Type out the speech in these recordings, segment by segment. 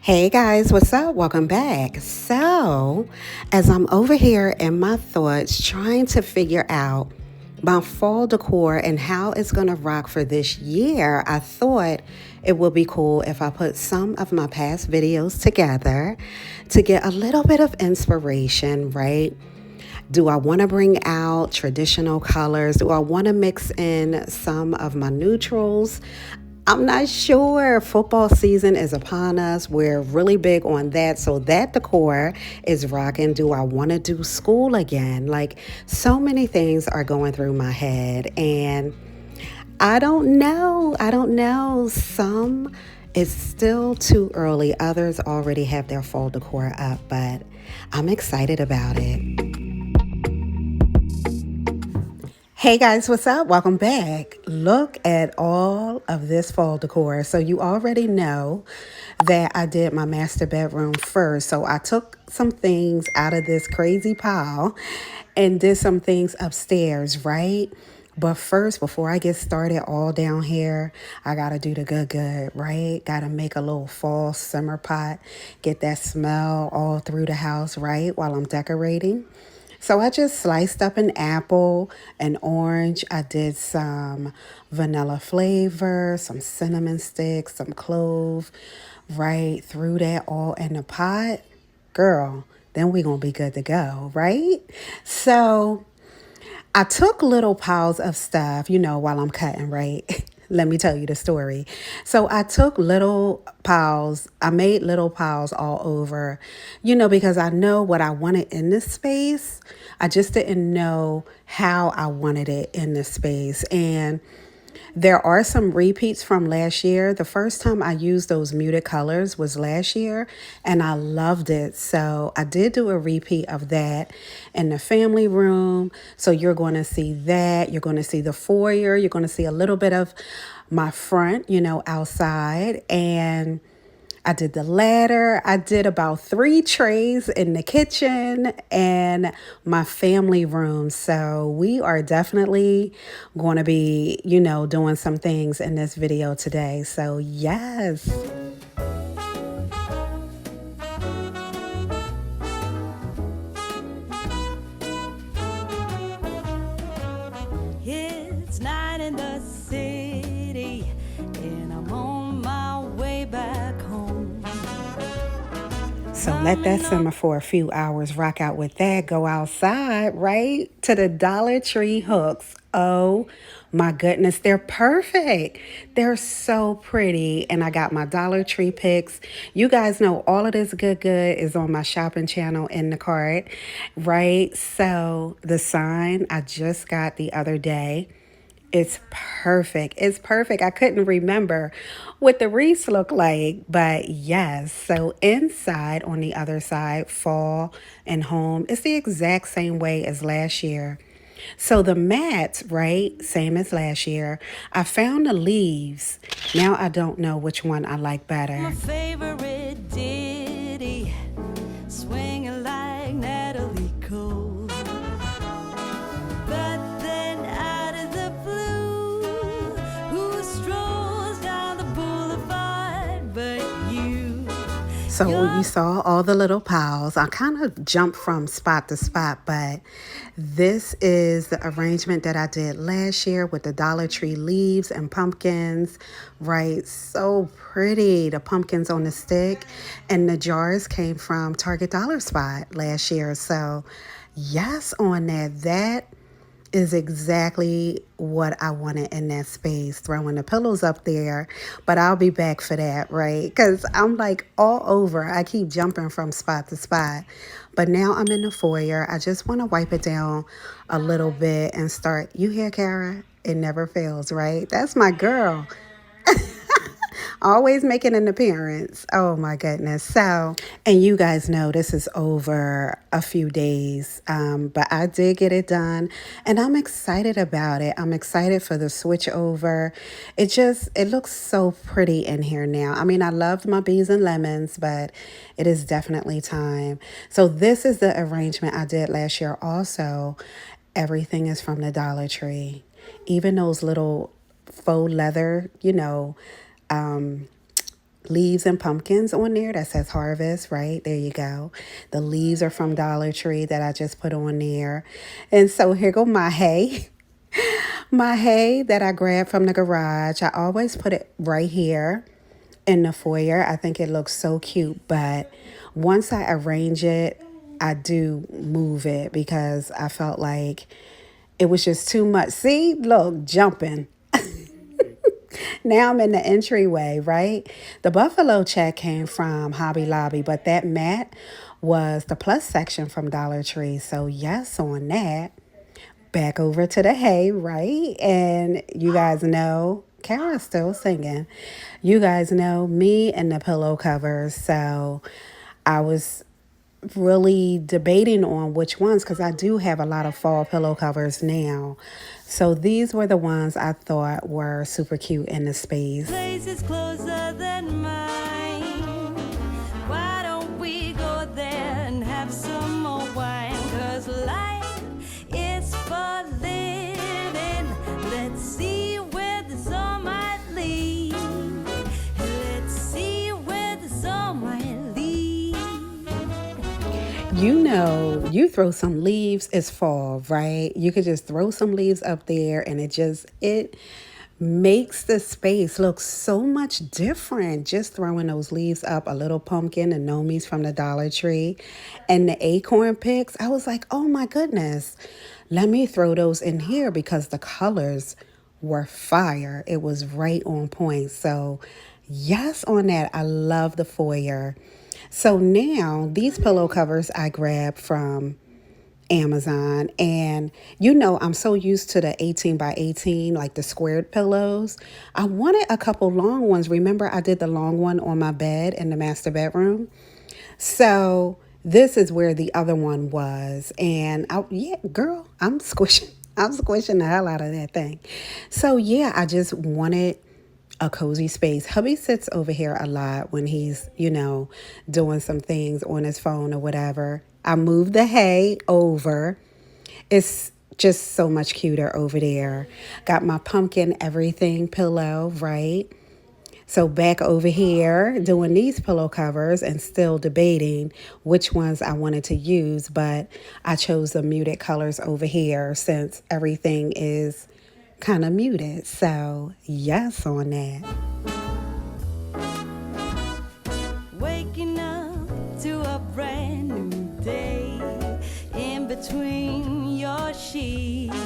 Hey guys, what's up? Welcome back. So, as I'm over here in my thoughts trying to figure out my fall decor and how it's going to rock for this year, I thought it would be cool if I put some of my past videos together to get a little bit of inspiration, right? Do I want to bring out traditional colors? Do I want to mix in some of my neutrals? I'm not sure. Football season is upon us. We're really big on that. So that decor is rocking. Do I want to do school again? Like, so many things are going through my head and I don't know. I don't know. Some it's still too early. Others already have their fall decor up, but I'm excited about it. Hey guys, what's up? Welcome back. Look at all of this fall decor. So you already know that I did my master bedroom first. So I took some things out of this crazy pile and did some things upstairs, right? But first, before I get started all down here, I gotta do the good, right? Gotta make a little fall simmer pot, get that smell all through the house, right? While I'm decorating. So I just sliced up an apple, an orange. I did some vanilla flavor, some cinnamon sticks, some clove, right? Threw that all in the pot. Girl, then we gonna be good to go, right? So I took little piles of stuff, while I'm cutting, right? Let me tell you the story. So I took little piles, I made little piles all over, because I know what I wanted in this space. I just didn't know how I wanted it in this space. And there are some repeats from last year. The first time I used those muted colors was last year, and I loved it. So I did do a repeat of that in the family room. So you're going to see that. You're going to see the foyer. You're going to see a little bit of my front, outside. And I did the ladder. I did about 3 trays in the kitchen and my family room. So we are definitely going to be, doing some things in this video today. So yes. It's night in the city, and I'm on my way back home. So let that simmer for a few hours, rock out with that, go outside, right? To the Dollar Tree hooks. Oh my goodness, they're perfect. They're so pretty. And I got my Dollar Tree picks. You guys know all of this good is on my shopping channel in the cart, right? So the sign I just got the other day. It's perfect. It's perfect. I couldn't remember what the wreaths look like, but yes. So inside on the other side, fall and home, it's the exact same way as last year. So the mats, right, same as last year. I found the leaves. Now I don't know which one I like better. My favorite ditty, swinging like Natalie Cole. But then out of the blue, who strolls down the boulevard but you? So you saw all the little piles. I kind of jumped from spot to spot, but this is the arrangement that I did last year with the Dollar Tree leaves and pumpkins, right? So pretty. The pumpkins on the stick, and the jars came from Target Dollar Spot last year. So yes, on that. That is exactly what I wanted in that space, throwing the pillows up there. But I'll be back for that, right? Because I'm like all over. I keep jumping from spot to spot. But now I'm in the foyer. I just want to wipe it down a little bit and start. You hear, Kara? It never fails, right? That's my girl. Always making an appearance. Oh my goodness. So, and you guys know this is over a few days, but I did get it done and I'm excited about it. I'm excited for the switch over. It looks so pretty in here now. I mean, I loved my bees and lemons, but it is definitely time. So this is the arrangement I did last year also. Everything is from the Dollar Tree. Even those little faux leather, leaves and pumpkins on there that says harvest, right? There you go. The leaves are from Dollar Tree that I just put on there. And so here go my hay. My hay that I grabbed from the garage. I always put it right here in the foyer. I think it looks so cute, but once I arrange it, I do move it because I felt like it was just too much. See, look, jumping. Now I'm in the entryway, right? The buffalo check came from Hobby Lobby, but that mat was the plus section from Dollar Tree. So, yes, on that. Back over to the hay, right? And you guys know, Kara's still singing. You guys know me and the pillow covers. So, I was really debating on which ones because I do have a lot of fall pillow covers now. So these were the ones I thought were super cute in the space. Place is closer than mine. Why don't we go there and have some more wine? 'Cause life is for living. Let's see where the sun might lead. Let's see where the sun might lead. You know, you throw some leaves, it's fall, right? You could just throw some leaves up there and it makes the space look so much different. Just throwing those leaves up, a little pumpkin, the nomies from the Dollar Tree, and the acorn picks. I was like, oh my goodness, let me throw those in here because the colors were fire. It was right on point. So, yes, on that, I love the foyer. So now these pillow covers I grabbed from Amazon, and you know I'm so used to the 18 by 18, like the squared pillows. I wanted a couple long ones. Remember I did the long one on my bed in the master bedroom? So this is where the other one was, and yeah, girl, I'm squishing. I'm squishing the hell out of that thing. So yeah, I just wanted a cozy space. Hubby sits over here a lot when he's, doing some things on his phone or whatever. I moved the hay over. It's just so much cuter over there. Got my pumpkin everything pillow, right? So back over here doing these pillow covers and still debating which ones I wanted to use, but I chose the muted colors over here since everything is kind of muted. So yes on that. Waking up to a brand new day in between your sheets.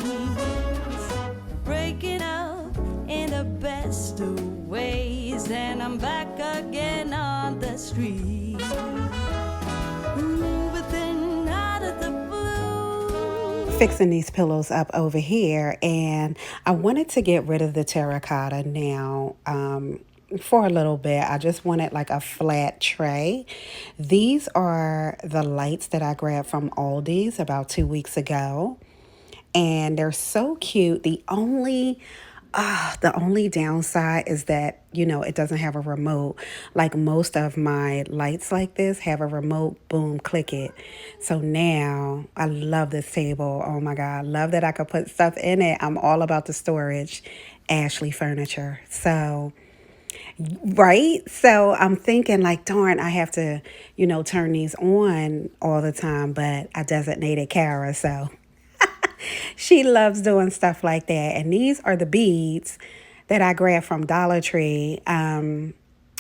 Breaking up in the best of ways, and I'm back again on the street. But then out of the blue, Fixing these pillows up over here, and I wanted to get rid of the terracotta now. For a little bit, I just wanted like a flat tray. These are the lights that I grabbed from Aldi's about 2 weeks ago, and they're so cute. The only downside is that, it doesn't have a remote. Like most of my lights like this have a remote, boom, click it. So now I love this table. Oh my God, love that I could put stuff in it. I'm all about the storage. Ashley Furniture. So, right? So I'm thinking like, darn, I have to, turn these on all the time, but I designated Kara, so she loves doing stuff like that. And these are the beads that I grabbed from Dollar Tree. When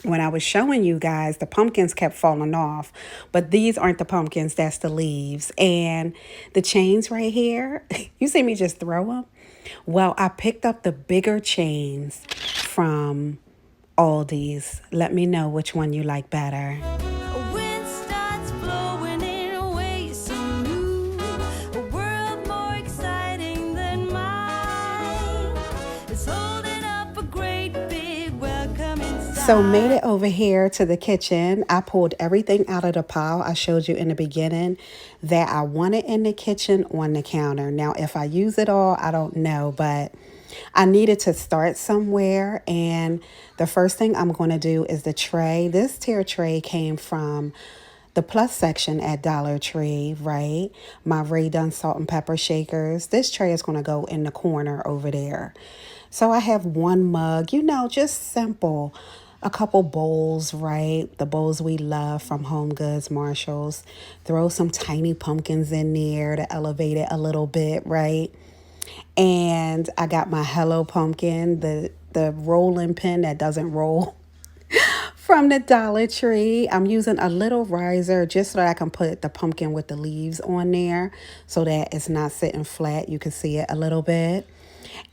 I was showing you guys, the pumpkins kept falling off, but these aren't the pumpkins, that's the leaves. And the chains right here, you see me just throw them? Well, I picked up the bigger chains from Aldi's. Let me know which one you like better. a wind starts blowing in ways so new, a world more exciting than mine. It's holding up a great big welcome inside. So made it over here to the kitchen. I pulled everything out of the pile I showed you in the beginning that I wanted in the kitchen on the counter. Now, if I use it all, I don't know, but I needed to start somewhere, and the first thing I'm going to do is the tray. This tier tray came from the plus section at Dollar Tree, right? My Ray Dunn salt and pepper shakers. This tray is going to go in the corner over there. So I have one mug, just simple. a couple bowls, right? The bowls we love from Home Goods, Marshalls. Throw some tiny pumpkins in there to elevate it a little bit, right? And I got my Hello Pumpkin, the rolling pin that doesn't roll from the Dollar Tree. I'm using a little riser just so that I can put the pumpkin with the leaves on there so that it's not sitting flat. You can see it a little bit.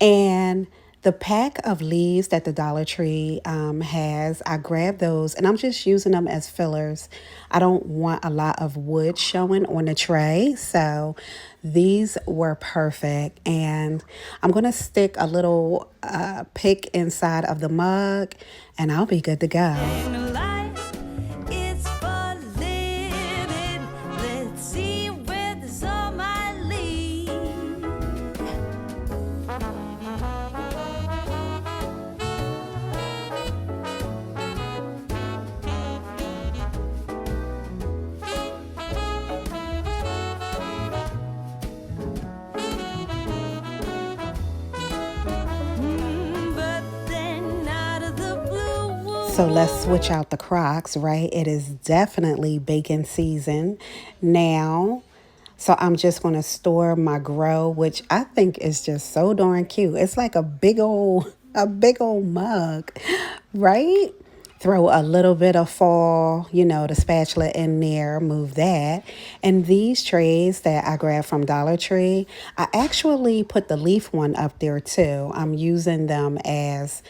And the pack of leaves that the Dollar Tree has, I grabbed those and I'm just using them as fillers. I don't want a lot of wood showing on the tray, so these were perfect. And I'm going to stick a little pick inside of the mug and I'll be good to go. Life is for living. Let's see where this all might lead. But then out of the blue, So let's switch out the Crocs, right? It is definitely baking season now. So I'm just going to store my grow, which I think is just so darn cute. It's like a big old mug, right? Throw a little bit of fall, the spatula in there, move that. And these trays that I grabbed from Dollar Tree, I actually put the leaf one up there too. I'm using them as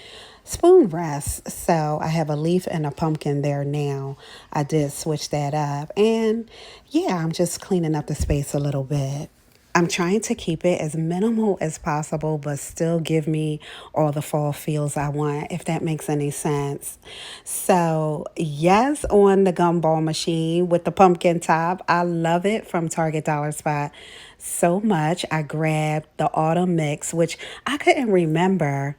spoon rests. So I have a leaf and a pumpkin there now. I did switch that up. And yeah, I'm just cleaning up the space a little bit. I'm trying to keep it as minimal as possible, but still give me all the fall feels I want, if that makes any sense. So, yes, on the gumball machine with the pumpkin top, I love it from Target Dollar Spot so much. I grabbed the autumn mix, which I couldn't remember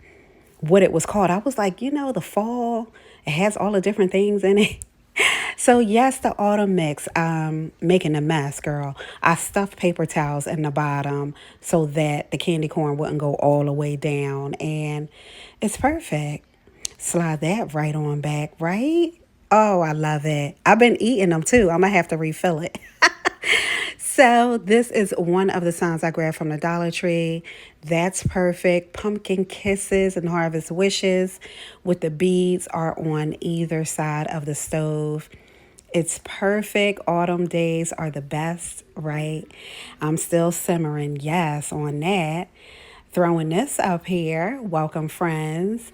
what it was called. I was like, the fall, it has all the different things in it. So yes, the autumn mix, making a mess, girl. I stuffed paper towels in the bottom so that the candy corn wouldn't go all the way down. And it's perfect. Slide that right on back, right? Oh, I love it. I've been eating them too. I'm going to have to refill it. So this is one of the signs I grabbed from the Dollar Tree. That's perfect. Pumpkin kisses and harvest wishes with the beads are on either side of the stove. It's perfect. Autumn days are the best, right? I'm still simmering, yes, on that. Throwing this up here. Welcome, friends.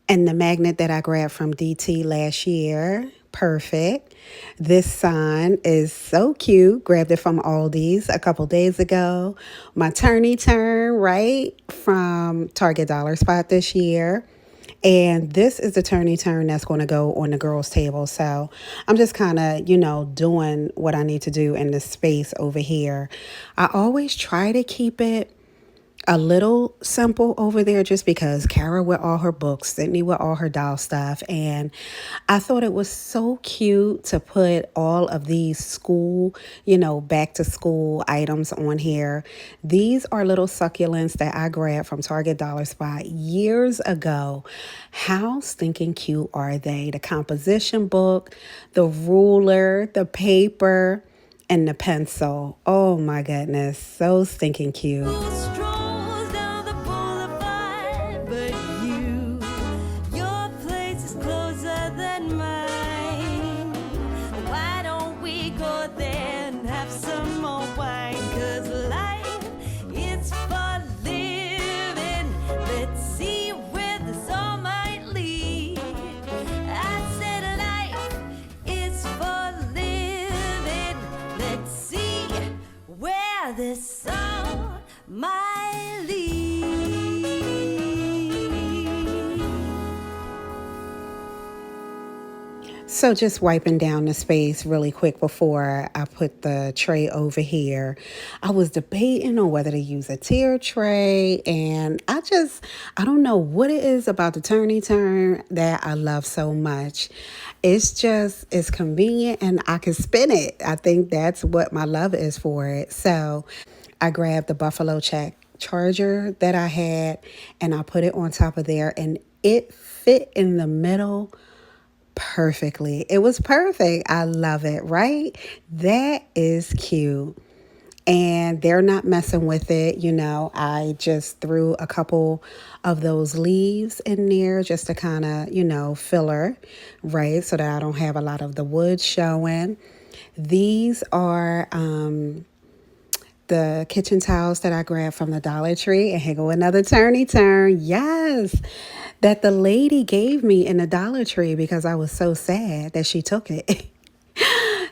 And the magnet that I grabbed from DT last year, perfect. This sign is so cute. Grabbed it from Aldi's a couple days ago. My turny turn, right, from Target Dollar Spot this year. And this is the turny turn that's going to go on the girls' table. So I'm just kind of, doing what I need to do in the space over here. I always try to keep it a little simple over there just because Kara with all her books, Sydney with all her doll stuff. And I thought it was so cute to put all of these school, back to school items on here. These are little succulents that I grabbed from Target Dollar Spot years ago. How stinking cute are they? The composition book, the ruler, the paper, and the pencil. Oh my goodness, so stinking cute. strolls down the boulevard, but your place is closer than mine. Why don't we go there and have some more wine? 'Cause life is for living. Let's see where this all might lead. I said life is for living. Let's see where this all might lead. So just wiping down the space really quick before I put the tray over here. I was debating on whether to use a tier tray, and I don't know what it is about the turny turn that I love so much. It's convenient and I can spin it. I think that's what my love is for it. So I grabbed the Buffalo Check charger that I had and I put it on top of there, and it fit in the middle perfectly. It was perfect. I love it, right? That is cute. And they're not messing with it. I just threw a couple of those leaves in there just to kind of, filler, right? So that I don't have a lot of the wood showing. These are the kitchen towels that I grabbed from the Dollar Tree. And here go another turny turn. Yes, that the lady gave me in the Dollar Tree because I was so sad that she took it.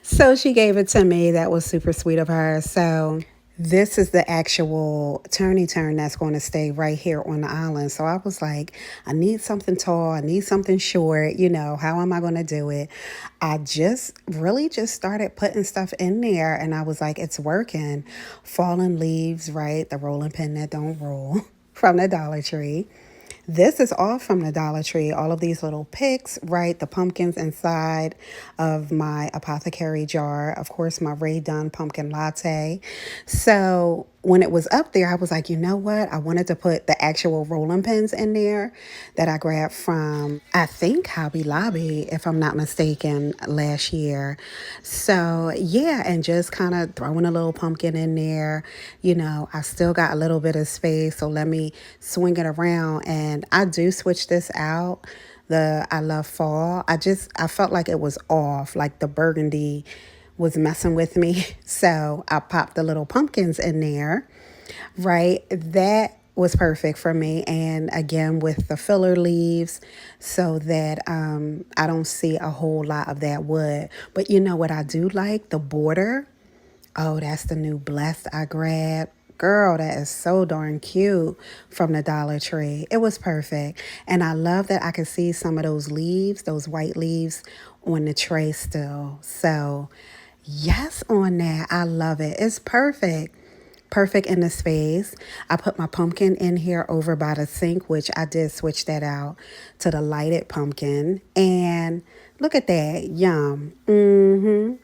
So she gave it to me. That was super sweet of her. So this is the actual turny turn that's going to stay right here on the island. So I was like, I need something tall. I need something short. How am I going to do it? I just started putting stuff in there, and I was like, it's working. Fallen leaves, right? The rolling pin that don't roll from the Dollar Tree. This is all from the Dollar Tree. All of these little picks, right? The pumpkins inside of my apothecary jar. Of course, my Rae Dunn pumpkin latte. So when it was up there, I was like, you know what? I wanted to put the actual rolling pins in there that I grabbed from, I think, Hobby Lobby, if I'm not mistaken, last year. So yeah, and just kind of throwing a little pumpkin in there. I still got a little bit of space, so let me swing it around. And I do switch this out. The I love fall. I felt like it was off, like the burgundy was messing with me. So I popped the little pumpkins in there, right? That was perfect for me. And again, with the filler leaves so that I don't see a whole lot of that wood. But you know what I do like? The border. Oh, that's the new Blessed I grabbed. Girl, that is so darn cute from the Dollar Tree. It was perfect. And I love that I could see some of those leaves, those white leaves on the tray still. So, yes, on that. I love it. It's perfect. Perfect in the space. I put my pumpkin in here over by the sink, which I did switch that out to the lighted pumpkin. And look at that. Yum.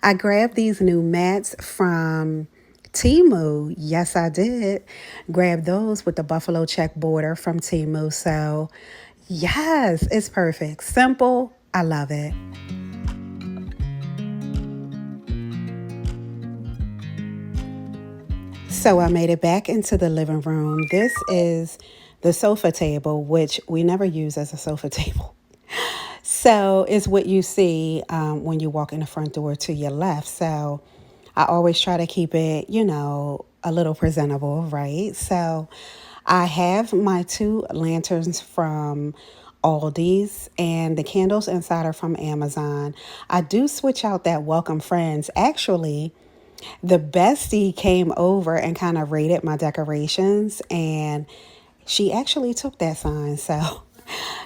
I grabbed these new mats from Temu. Yes, I did. Grab those with the buffalo check border from Temu. So, yes, it's perfect. Simple. I love it. So I made it back into the living room. This is the sofa table, which we never use as a sofa table. So it's what you see when you walk in the front door to your left. So I always try to keep it, a little presentable, right? So I have my two lanterns from Aldi's, and the candles inside are from Amazon. I do switch out that Welcome Friends. Actually, the bestie came over and kind of rated my decorations, and she actually took that sign. So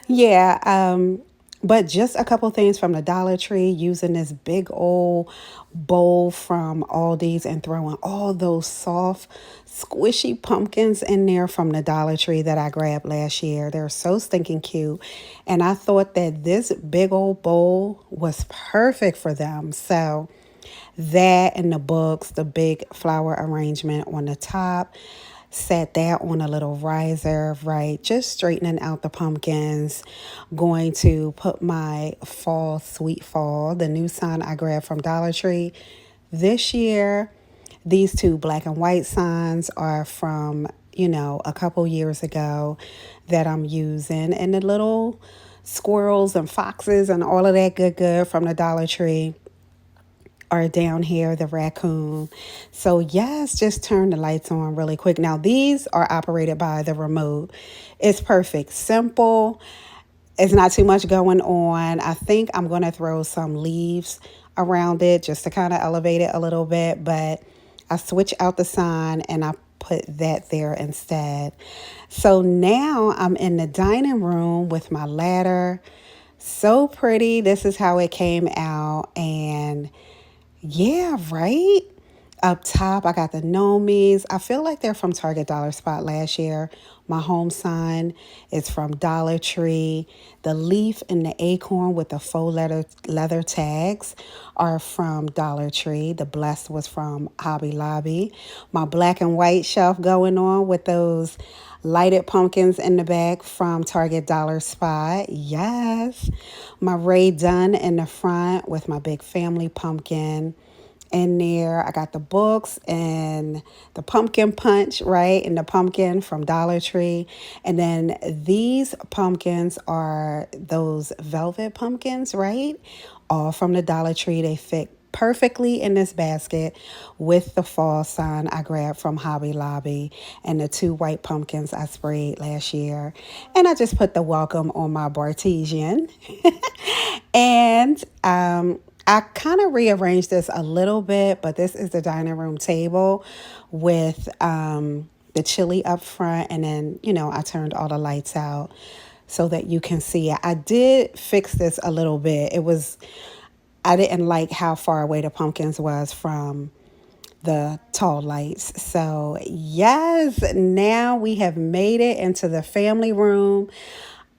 yeah, but just a couple things from the Dollar Tree, using this big old bowl from Aldi's and throwing all those soft, squishy pumpkins in there from the Dollar Tree that I grabbed last year. They're so stinking cute. And I thought that this big old bowl was perfect for them. So that and the books, the big flower arrangement on the top, set that on a little riser, right? Just straightening out the pumpkins. Going to put my fall, sweet fall, the new sign I grabbed from Dollar Tree this year. These two black and white signs are from, a couple years ago that I'm using. And the little squirrels and foxes and all of that good from the Dollar Tree are down here, the raccoon. So yes, just turn the lights on really quick. Now these are operated by the remote. It's perfect. Simple. It's not too much going on. I think I'm going to throw some leaves around it just to kind of elevate it a little bit. But I switch out the sign and I put that there instead. So now I'm in the dining room with my ladder. So pretty. This is how it came out. And yeah, right? Up top, I got the Nomies. I feel like they're from Target Dollar Spot last year. My home sign is from Dollar Tree. The leaf and the acorn with the faux leather tags are from Dollar Tree. The blessed was from Hobby Lobby. My black and white shelf going on with those lighted pumpkins in the back from Target Dollar Spot. Yes. My Ray Dunn in the front with my big family pumpkin in there. I got the books and the pumpkin punch, right? And the pumpkin from Dollar Tree. And then these pumpkins are those velvet pumpkins, right? All from the Dollar Tree. They fit perfectly in this basket with the fall sign I grabbed from Hobby Lobby and the two white pumpkins I sprayed last year. And I just put the welcome on my Bartesian. And I kind of rearranged this a little bit, but this is the dining room table with the chili up front. And then, I turned all the lights out so that you can see it. I did fix this a little bit. I didn't like how far away the pumpkins was from the tall lights. So, yes, now we have made it into the family room.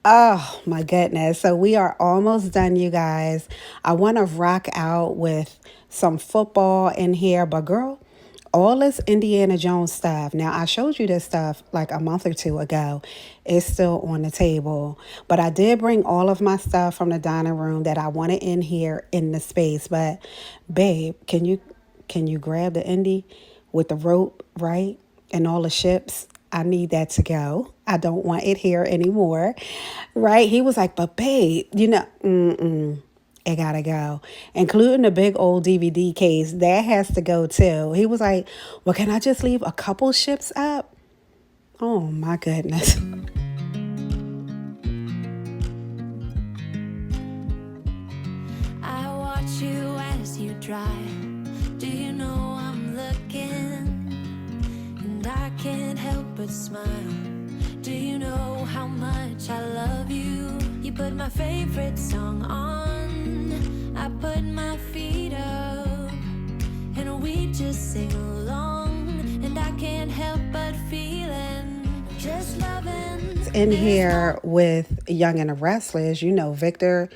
Oh my goodness. So we are almost done, you guys. I want to rock out with some football in here, but girl, all this Indiana Jones stuff. Now, I showed you this stuff like a month or two ago. It's still on the table, but I did bring all of my stuff from the dining room that I wanted in here in the space. But babe, can you grab the Indy with the rope, right? And all the ships? I need that to go. I don't want it here anymore. Right? He was like, but babe, it gotta go. Including the big old DVD case. That has to go too. He was like, well, can I just leave a couple ships up? Oh my goodness. I watch you as you drive. Do you know I'm looking? And I can't help but smile. Do you know how much I love you? You put my favorite song on. I put my feet up. And we just sing along. And I can't help but feeling just loving. In here with Young and the Restless, Victor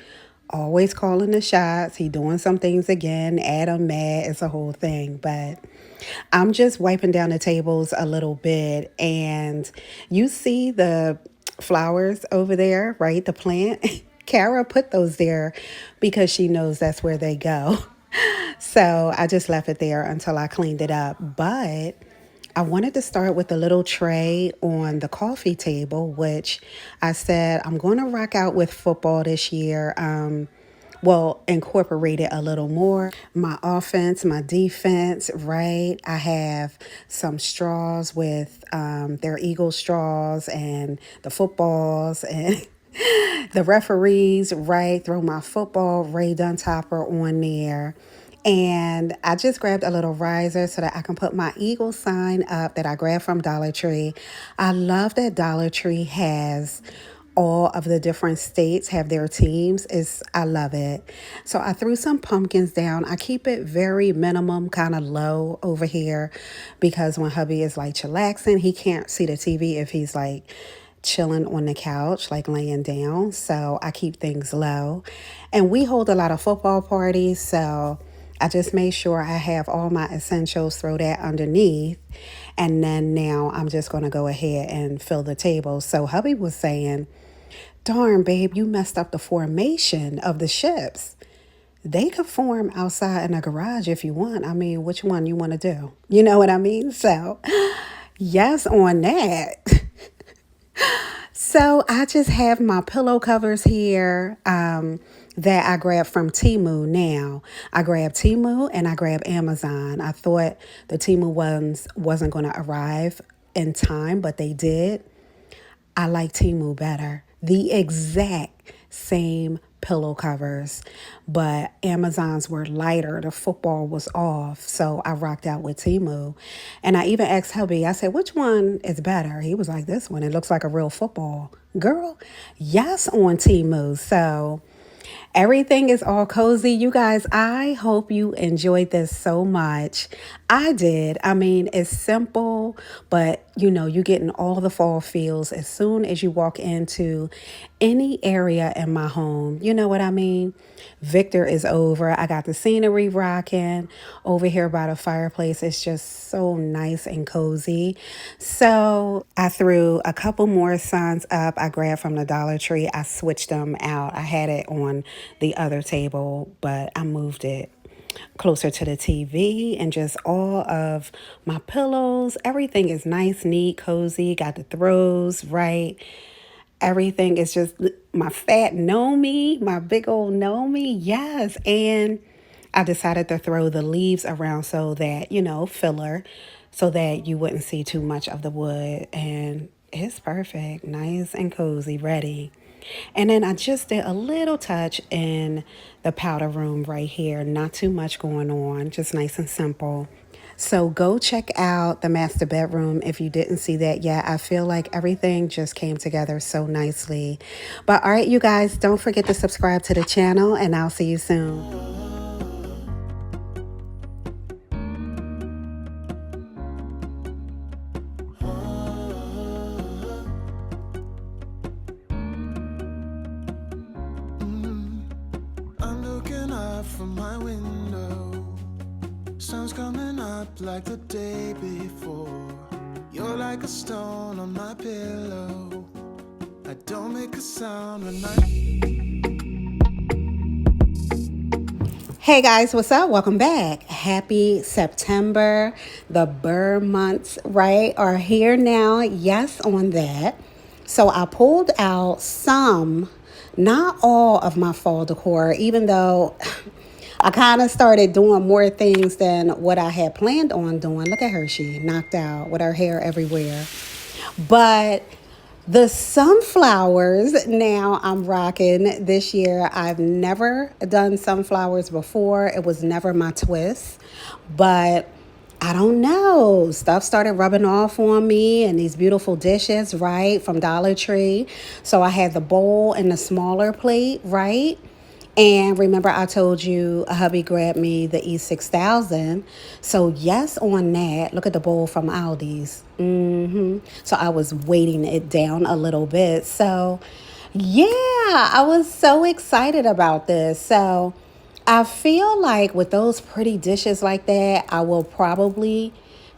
always calling the shots. He doing some things again. Adam mad. It's a whole thing. But I'm just wiping down the tables a little bit. And you see the flowers over there, right? The plant. Kara put those there because she knows that's where they go. So I just left it there until I cleaned it up. But I wanted to start with a little tray on the coffee table, which I said I'm going to rock out with football this year. Incorporate it a little more. My offense, my defense, right? I have some straws with their Eagle straws and the footballs and the referees, right? Throw my football Ray Dunn topper on there. And I just grabbed a little riser so that I can put my Eagle sign up that I grabbed from Dollar Tree. I love that Dollar Tree has all of the different states have their teams. I love it. So I threw some pumpkins down. I keep it very minimum, kind of low over here because when hubby is like chillaxing, he can't see the TV if he's like chilling on the couch, like laying down. So I keep things low. And we hold a lot of football parties, so I just made sure I have all my essentials, throw that underneath. And then now I'm just going to go ahead and fill the table. So hubby was saying, darn, babe, you messed up the formation of the ships. They could form outside in a garage if you want. I mean, which one you want to do? You know what I mean? So yes, on that. So I just have my pillow covers here that I grabbed from Temu now. I grabbed Temu and I grabbed Amazon. I thought the Temu ones wasn't going to arrive in time, but they did. I like Temu better. The exact same pillow covers, but Amazon's were lighter. The football was off, so I rocked out with Temu. And I even asked hubby, I said, which one is better? He was like, this one. It looks like a real football. Girl, yes, on Temu. So Everything is all cozy. You guys, I hope you enjoyed this so much. I did. I mean, it's simple, but you're getting all the fall feels as soon as you walk into any area in my home. You know what I mean? Victor is over. I got the scenery rocking over here by the fireplace. It's just so nice and cozy. So I threw a couple more signs up I grabbed from the Dollar Tree. I switched them out. I had it on the other table, but I moved it closer to the TV, and just all of my pillows. Everything is nice, neat, cozy. Got the throws right. Everything is just my fat Nomi, my big old Nomi. Yes. And I decided to throw the leaves around so that, filler, so that you wouldn't see too much of the wood. And it's perfect, nice and cozy, ready. And then I just did a little touch in the powder room right here. Not too much going on, just nice and simple. So go check out the master bedroom if you didn't see that yet. I feel like everything just came together so nicely. But all right, you guys, don't forget to subscribe to the channel, and I'll see you soon. I'm looking up from my window. Sun's coming up like the day before. You're like a stone on my pillow. I don't make a sound when Hey guys, what's up? Welcome back. Happy September. The Burr months, right, are here now. Yes, on that. So I pulled out some, not all of my fall decor, even though I kind of started doing more things than what I had planned on doing. Look at her, she knocked out with her hair everywhere. But the sunflowers, now I'm rocking this year. I've never done sunflowers before. It was never my twist. But I don't know. Stuff started rubbing off on me, and these beautiful dishes, right, from Dollar Tree. So I had the bowl and the smaller plate, right? And remember, I told you a hubby grabbed me the E6000. So yes, on that. Look at the bowl from Aldi's. So I was weighting it down a little bit. So yeah, I was so excited about this. So I feel like with those pretty dishes like that, I will probably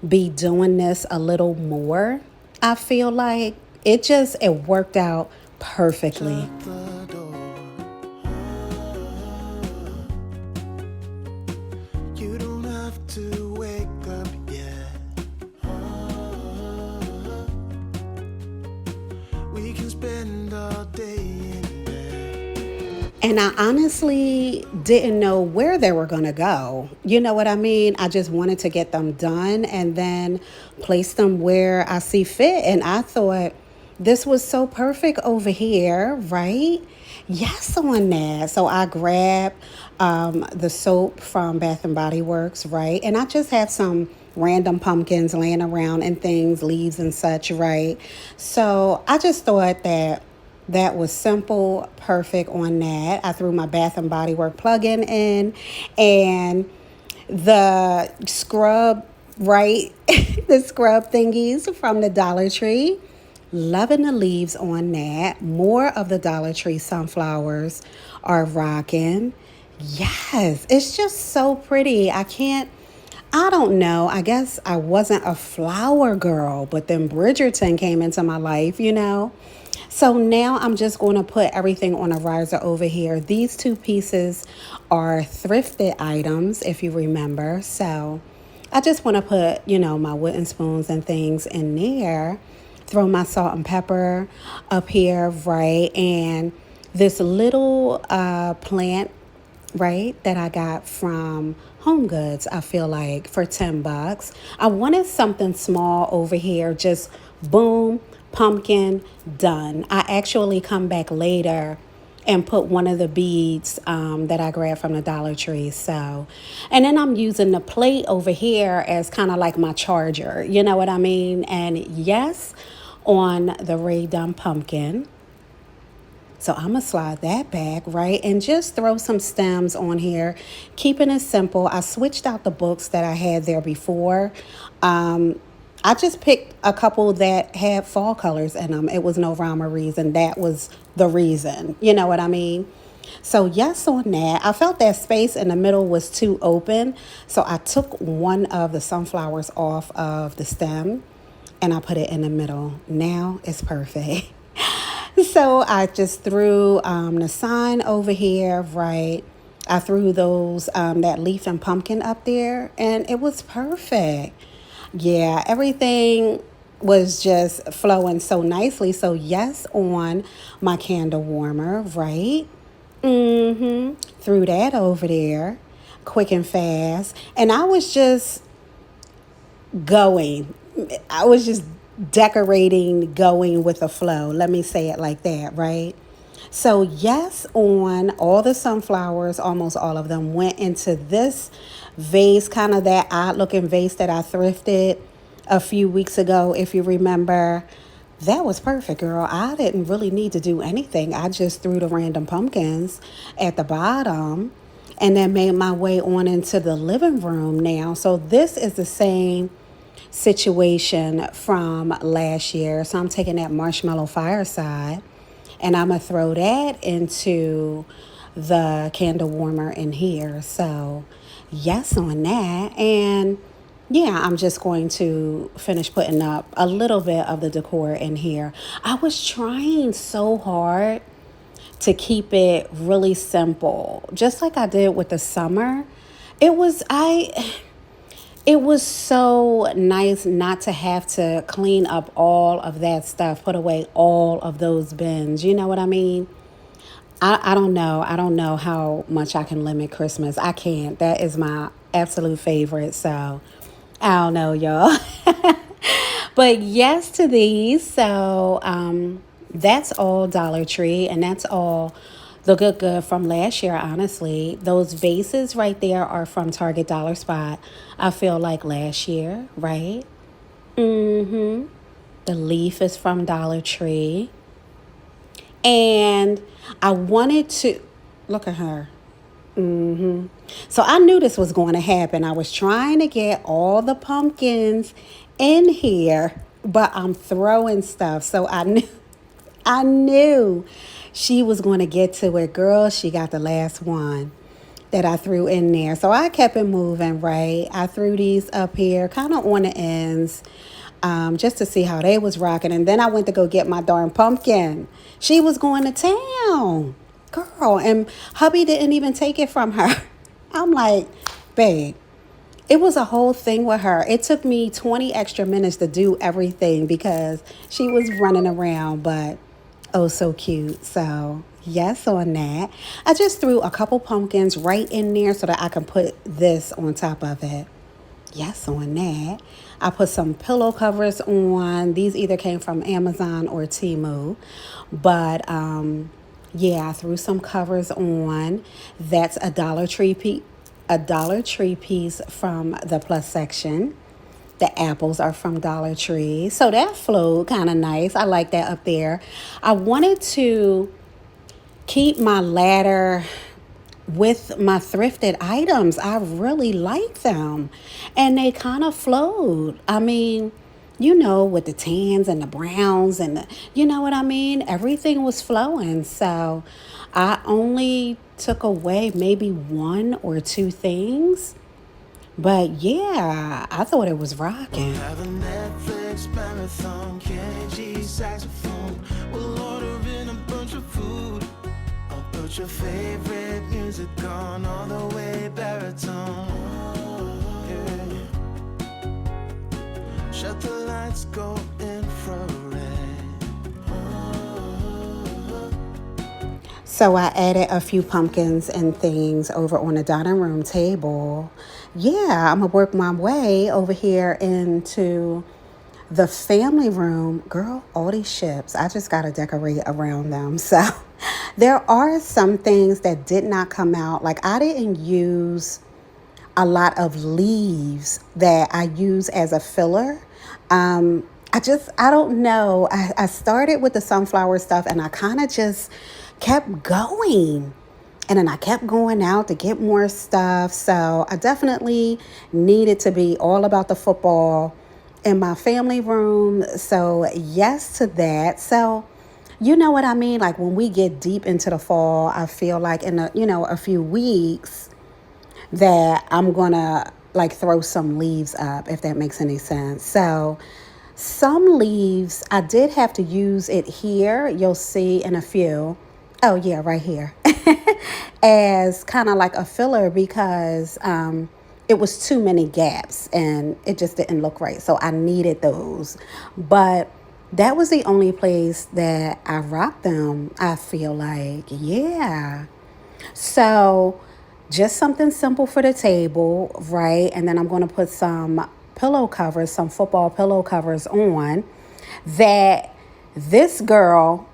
be doing this a little more. I feel like it worked out perfectly. shut the door. You don't have to wake up yet. We can spend all day in bed. And I honestly didn't know where they were going to go. You know what I mean? I just wanted to get them done and then place them where I see fit. And I thought this was so perfect over here, right? Yes, on that. So I grabbed the soap from Bath and Body Works, right? And I just have some random pumpkins laying around and things, leaves and such, right? So I just thought that was simple, perfect on that. I threw my Bath and Body Work plug-in in, and the scrub, right? The scrub thingies from the Dollar Tree. Loving the leaves on that. More of the Dollar Tree sunflowers are rocking. Yes, it's just so pretty. I don't know. I guess I wasn't a flower girl, but then Bridgerton came into my life. So now I'm just going to put everything on a riser over here. These two pieces are thrifted items, if you remember. So I just want to put, my wooden spoons and things in there. Throw my salt and pepper up here, right? And this little plant, right, that I got from Home Goods, I feel like, for $10. I wanted something small over here, just boom, pumpkin, done. I actually come back later and put one of the beads that I grabbed from the Dollar Tree. So, and then I'm using the plate over here as kind of like my charger. You know what I mean? And yes, on the Rae Dunn pumpkin. So I'm going to slide that back, right? And just throw some stems on here, keeping it simple. I switched out the books that I had there before. I just picked a couple that had fall colors in them. It was no rhyme or reason. That was the reason. You know what I mean? So yes on that. I felt that space in the middle was too open. So I took one of the sunflowers off of the stem and I put it in the middle. Now it's perfect. So I just threw the sign over here, right? I threw those that leaf and pumpkin up there, and it was perfect. Yeah, everything was just flowing so nicely. So yes, on my candle warmer, right? Threw that over there, quick and fast, and I was just going. I was just decorating, going with the flow. Let me say it like that, right? So, yes, on all the sunflowers, almost all of them went into this vase, kind of that odd looking vase that I thrifted a few weeks ago, if you remember. That was perfect, girl. I didn't really need to do anything. I just threw the random pumpkins at the bottom and then made my way on into the living room now. So, this is the same situation from last year. So I'm taking that marshmallow fireside and I'm going to throw that into the candle warmer in here. So yes on that. And yeah, I'm just going to finish putting up a little bit of the decor in here. I was trying so hard to keep it really simple, just like I did with the summer. It was so nice not to have to clean up all of that stuff, put away all of those bins. You know what I mean? I don't know. I don't know how much I can limit Christmas. I can't. That is my absolute favorite. So I don't know, y'all. But yes to these. So that's all Dollar Tree, and that's all the good from last year, honestly. Those vases right there are from Target Dollar Spot. I feel like last year, right? The leaf is from Dollar Tree. And I wanted to look at her. So I knew this was going to happen. I was trying to get all the pumpkins in here, but I'm throwing stuff. So I knew she was going to get to it. Girl, she got the last one that I threw in there. So I kept it moving, right? I threw these up here, kind of on the ends, just to see how they was rocking. And then I went to go get my darn pumpkin. She was going to town, girl, and hubby didn't even take it from her. I'm like, babe, it was a whole thing with her. It took me 20 extra minutes to do everything because she was running around, but oh, so cute. So yes on that. I just threw a couple pumpkins right in there so that I can put this on top of it. Yes on that. I put some pillow covers on. These either came from Amazon or Temu. But yeah, I threw some covers on. That's a Dollar Tree piece from the plus section. The apples are from Dollar Tree. So that flowed kind of nice. I like that up there. I wanted to keep my ladder with my thrifted items. I really like them. And they kind of flowed. I mean, you know, with the tans and the browns and the, you know what I mean? Everything was flowing. So I only took away maybe one or two things. But yeah, I thought it was rocking. Have a Netflix marathon, Kenny G saxophone. We'll order in a bunch of food. I'll put your favorite music on all the way baritone. Yeah. Shut the lights, go infrared. So I added a few pumpkins and things over on the dining room table. Yeah, I'm going to work my way over here into the family room. Girl, all these ships, I just got to decorate around them. So there are some things that did not come out. Like I didn't use a lot of leaves that I use as a filler. I don't know. I started with the sunflower stuff and I kind of just kept going. And then I kept going out to get more stuff. So I definitely needed to be all about the football in my family room. So yes to that. So you know what I mean? Like when we get deep into the fall, I feel like in a few weeks that I'm gonna like throw some leaves up, if that makes any sense. So some leaves, I did have to use it here. You'll see in a few. Oh yeah, right here. As kind of like a filler because it was too many gaps and it just didn't look right. So I needed those. But that was the only place that I rocked them, I feel like. Yeah. So just something simple for the table, right? And then I'm going to put some pillow covers, some football pillow covers on that this girl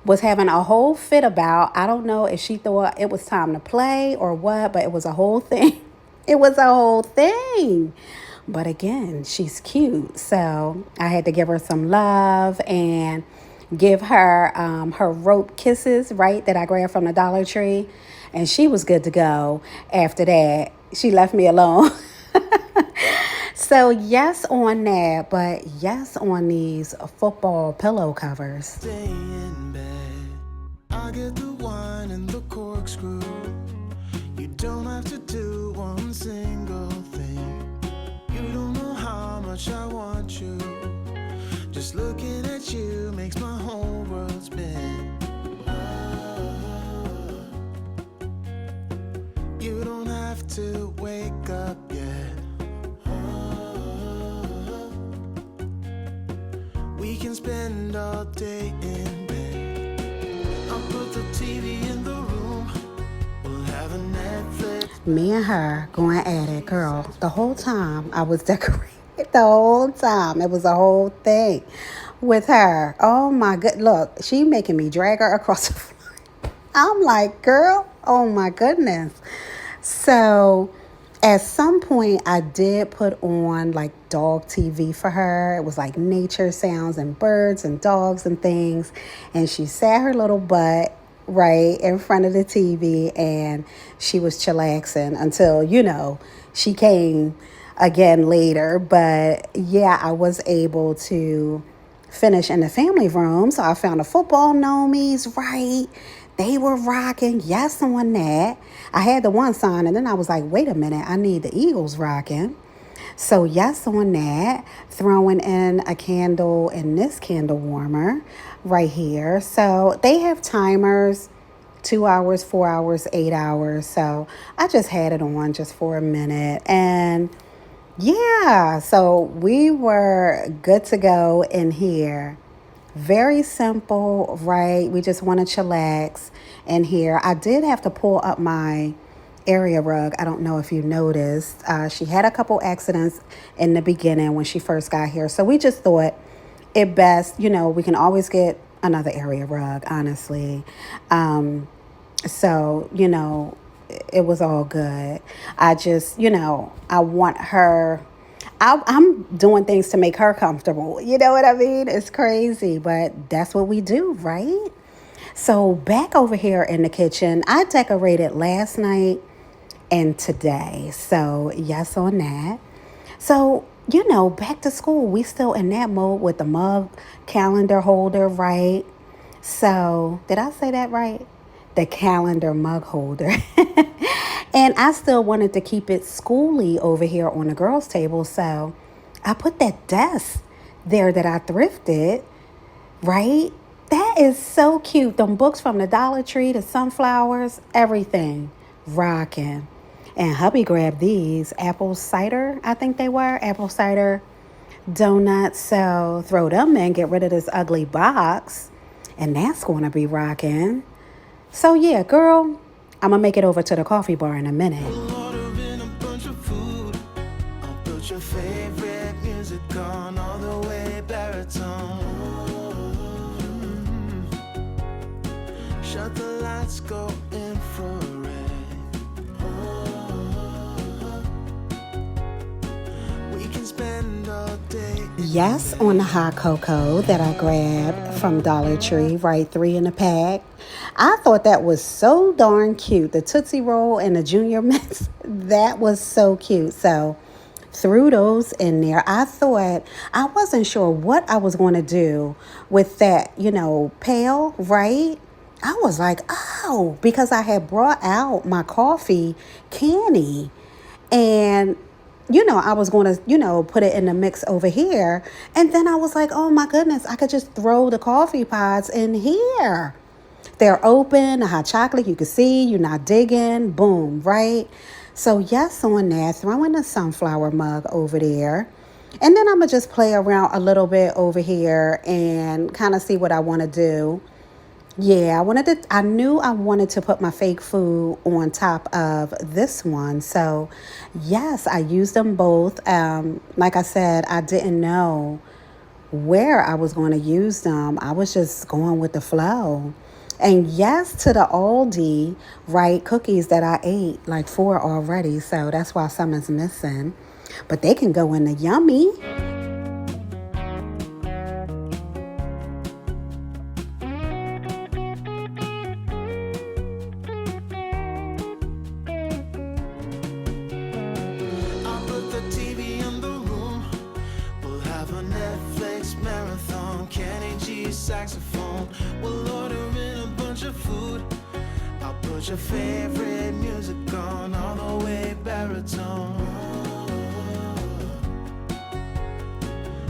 was having a whole fit about. I don't know if she thought it was time to play or what, but it was a whole thing. It was a whole thing. But again, she's cute. So I had to give her some love and give her her rope kisses, right, that I grabbed from the Dollar Tree. And she was good to go after that. She left me alone. So yes on that, but yes on these football pillow covers. Stay in bed. I get the wine and the corkscrew. You don't have to do one single thing. You don't know how much I want you. Just looking at you makes my whole world spin. You don't have to wake up yet. We can spend all day in bed. I'll put the TV in the room. We'll have a Netflix. Me and her going at it, girl. The whole time I was decorating. The whole time. It was a whole thing with her. Oh my good. Look, she making me drag her across the floor. I'm like, girl, oh my goodness. So at some point I did put on like dog TV for her. It was like nature sounds and birds and dogs and things. And she sat her little butt right in front of the TV and she was chillaxing until, she came again later. But yeah, I was able to finish in the family room. So I found the football gnomies, right? They were rocking. Yes on that. I had the one sign and then I was like, wait a minute, I need the Eagles rocking. So yes on that. Throwing in a candle in this candle warmer right here. So they have timers, 2 hours, 4 hours, 8 hours. So I just had it on just for a minute. And yeah, so we were good to go in here. Very simple, right? We just want to chillax in here. I did have to pull up my area rug. I don't know if you noticed. She had a couple accidents in the beginning when she first got here. So we just thought it best, we can always get another area rug, honestly. So, it was all good. I just, I want her... I'm doing things to make her comfortable. You know what I mean? It's crazy, but that's what we do, right? So back over here in the kitchen, I decorated last night and today. So yes on that. So, back to school, we still in that mode with the mug calendar holder, right? So did I say that right? The calendar mug holder. And I still wanted to keep it schooly over here on the girls' table. So I put that desk there that I thrifted, right? That is so cute. Them books from the Dollar Tree, the sunflowers, everything rocking. And hubby grabbed these apple cider, I think they were, apple cider donuts. So throw them in, get rid of this ugly box. And that's going to be rocking. So yeah, girl, I'm going to make it over to the coffee bar in a minute. Ordering a bunch of food. I'll put your favorite music on all the way baritone. Shut the lights, go infrared. We can spend all day. Yes, on the hot cocoa that I grabbed from Dollar Tree, right? 3 in a pack. I thought that was so darn cute. The Tootsie Roll and the Junior Mints, that was so cute. So threw those in there. I thought, I wasn't sure what I was going to do with that, pail, right? I was like, oh, because I had brought out my coffee canny and I was going to, put it in the mix over here. And then I was like, oh my goodness, I could just throw the coffee pods in here. They're open, the hot chocolate, you can see, you're not digging, boom, right? So yes, on that, throwing the sunflower mug over there. And then I'm going to just play around a little bit over here and kind of see what I want to do. Yeah, I knew I wanted to put my fake food on top of this one. So yes, I used them both. Like I said, I didn't know where I was going to use them. I was just going with the flow. And yes, to the Aldi, right, cookies that I ate, like 4 already. So that's why some is missing. But they can go in the yummy. I'll put the TV in the room. We'll have a Netflix marathon. Kenny G saxophone. We'll order in a bunch of food. I'll put your favorite music on all the way baritone.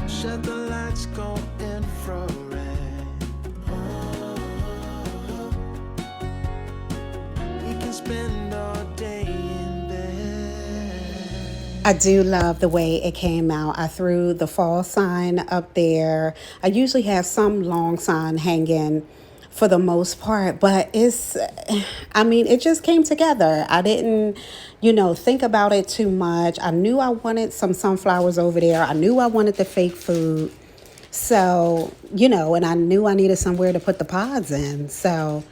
Shut the lights, go infrared. We can spend all day in bed. I do love the way it came out. I threw the fall sign up there. I usually have some long sign hanging for the most part, but it just came together. I didn't, think about it too much. I knew I wanted some sunflowers over there. I knew I wanted the fake food. So, and I knew I needed somewhere to put the pods in. So,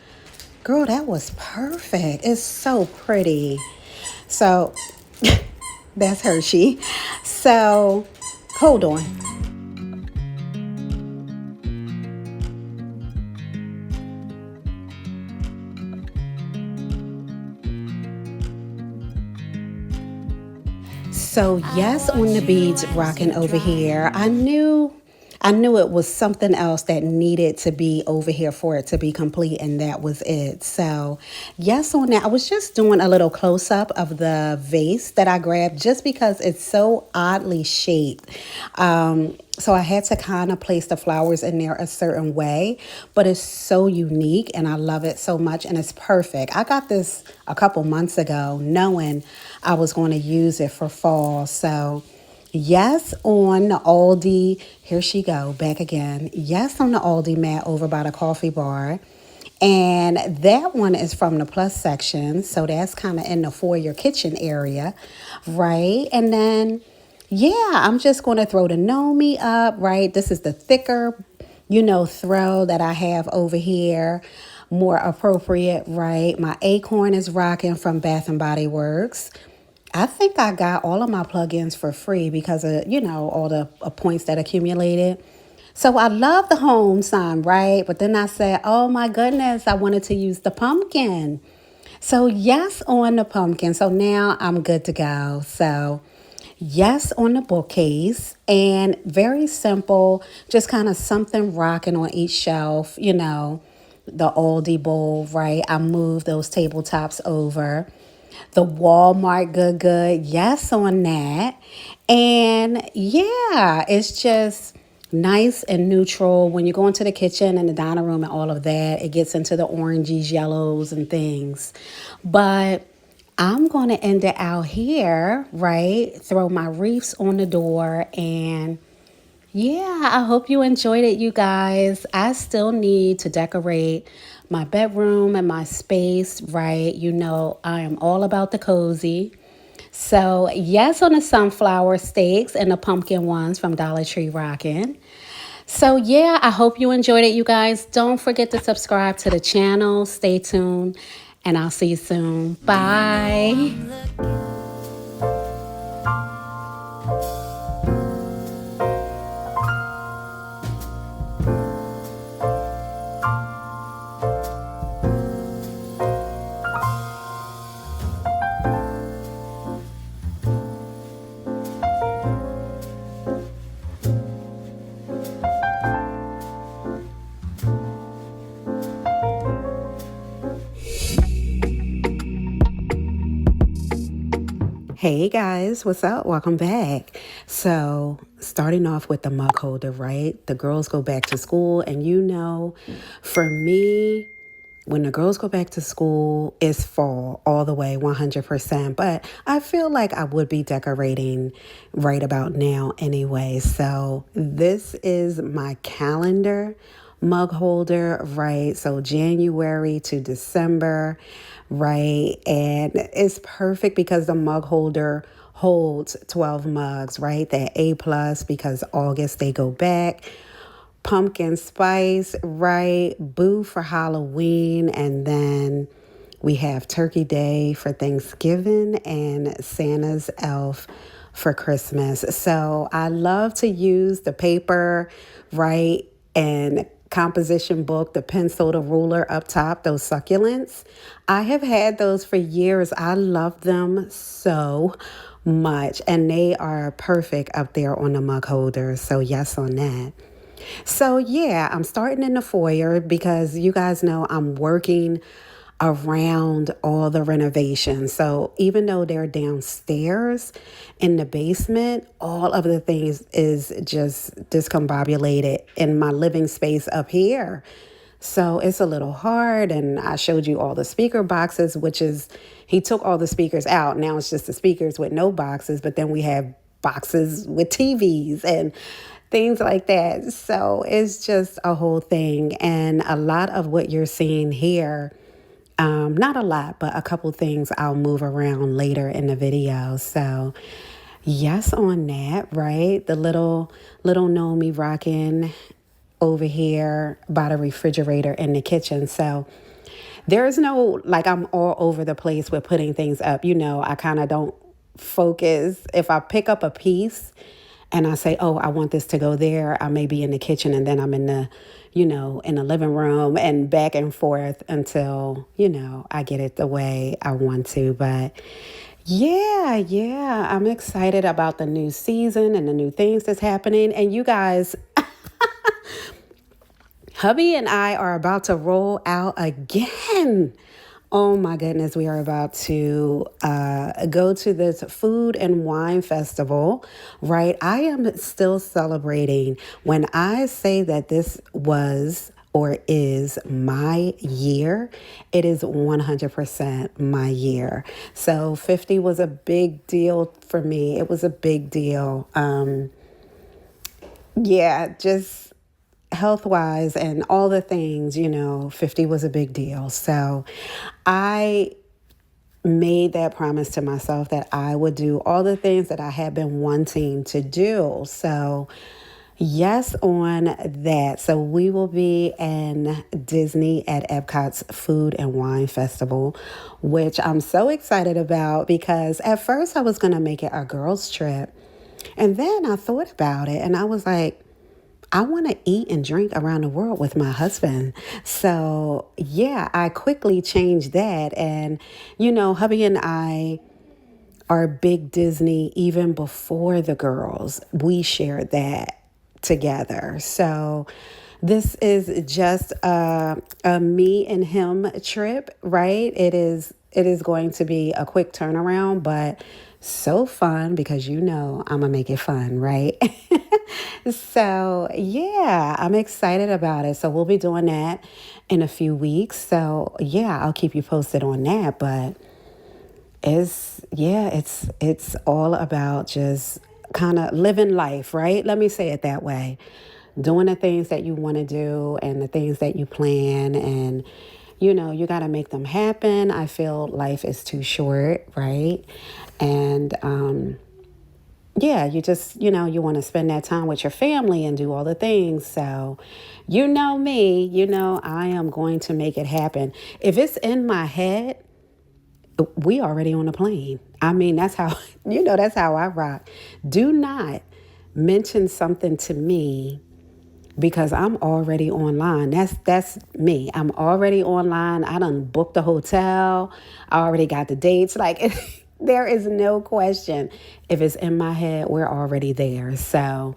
girl, that was perfect. It's so pretty. So, that's Hershey. So, hold on. So yes, on the beads rocking over here. I knew it was something else that needed to be over here for it to be complete, and that was it. So yes, on that, I was just doing a little close up of the vase that I grabbed just because it's so oddly shaped. So I had to kind of place the flowers in there a certain way, but it's so unique and I love it so much and it's perfect. I got this a couple months ago knowing I was going to use it for fall. So yes, on the Aldi, here she go, back again. Yes, on the Aldi mat over by the coffee bar. And that one is from the plus section. So that's kind of in the foyer kitchen area, right? And then yeah, I'm just going to throw the Nomi up, right? This is the thicker, throw that I have over here. More appropriate, right? My acorn is rocking from Bath and Body Works. I think I got all of my plugins for free because of, all the points that accumulated. So I love the home sign, right? But then I said, oh my goodness, I wanted to use the pumpkin. So yes, on the pumpkin. So now I'm good to go. So yes, on the bookcase, and very simple, just kind of something rocking on each shelf, the Aldi bowl, right? I moved those tabletops over. The Walmart good, yes, on that. And yeah, it's just nice and neutral. When you go into the kitchen and the dining room and all of that, it gets into the oranges, yellows, and things. But I'm going to end it out here, right? Throw my wreaths on the door. And yeah, I hope you enjoyed it, you guys. I still need to decorate my bedroom and my space, right? I am all about the cozy. So yes, on the sunflower steaks and the pumpkin ones from Dollar Tree Rockin'. So yeah, I hope you enjoyed it, you guys. Don't forget to subscribe to the channel. Stay tuned. And I'll see you soon. Bye. Hey guys, what's up? Welcome back. So, starting off with the mug holder, right? The girls go back to school, and for me, when the girls go back to school, it's fall all the way 100%. But I feel like I would be decorating right about now anyway. So, this is my calendar mug holder, right? So January to December, right? And it's perfect because the mug holder holds 12 mugs, right? That A plus because August they go back. Pumpkin spice, right? Boo for Halloween, and then we have Turkey Day for Thanksgiving and Santa's Elf for Christmas. So I love to use the paper, right? And composition book, the pencil, the ruler up top, those succulents. I have had those for years. I love them so much, and they are perfect up there on the mug holder. So, yes, on that. So, yeah, I'm starting in the foyer because you guys know I'm working around all the renovations. So, even though they're downstairs in the basement, all of the things is just discombobulated in my living space up here. So, it's a little hard. And I showed you all the speaker boxes, which is, he took all the speakers out. Now it's just the speakers with no boxes, but then we have boxes with TVs and things like that. So it's just a whole thing. And a lot of what you're seeing here, not a lot, but a couple things I'll move around later in the video. So yes, on that, right? The little Nomi rocking over here by the refrigerator in the kitchen. So there's no, like, I'm all over the place with putting things up. I kind of don't focus. If I pick up a piece and I say, oh, I want this to go there, I may be in the kitchen and then I'm in in the living room and back and forth until, I get it the way I want to. But yeah, I'm excited about the new season and the new things that's happening. And you guys, hubby and I are about to roll out again. Oh my goodness, we are about to go to this food and wine festival, right? I am still celebrating. When I say that this was or is my year, it is 100% my year. So 50 was a big deal for me. It was a big deal. Just health wise and all the things, 50 was a big deal. So I made that promise to myself that I would do all the things that I had been wanting to do. So yes, on that. So we will be in Disney at Epcot's Food and Wine Festival, which I'm so excited about because at first I was going to make it a girls' trip. And then I thought about it and I was like, I want to eat and drink around the world with my husband. So, yeah, I quickly changed that. And, hubby and I are big Disney even before the girls. We shared that together. So, this is just a me and him trip, right? It is going to be a quick turnaround, but so fun because I'm gonna make it fun, right? So yeah, I'm excited about it. So we'll be doing that in a few weeks. So yeah, I'll keep you posted on that. But it's all about just kind of living life, right? Let me say it that way. Doing the things that you want to do and the things that you plan, and you got to make them happen. I feel life is too short, right? And you just, you want to spend that time with your family and do all the things. So, me, I am going to make it happen. If it's in my head, we already on a plane. I mean, that's how, that's how I rock. Do not mention something to me because I'm already online. That's me. I'm already online. I done booked the hotel. I already got the dates. Like, there is no question. If it's in my head, we're already there. So,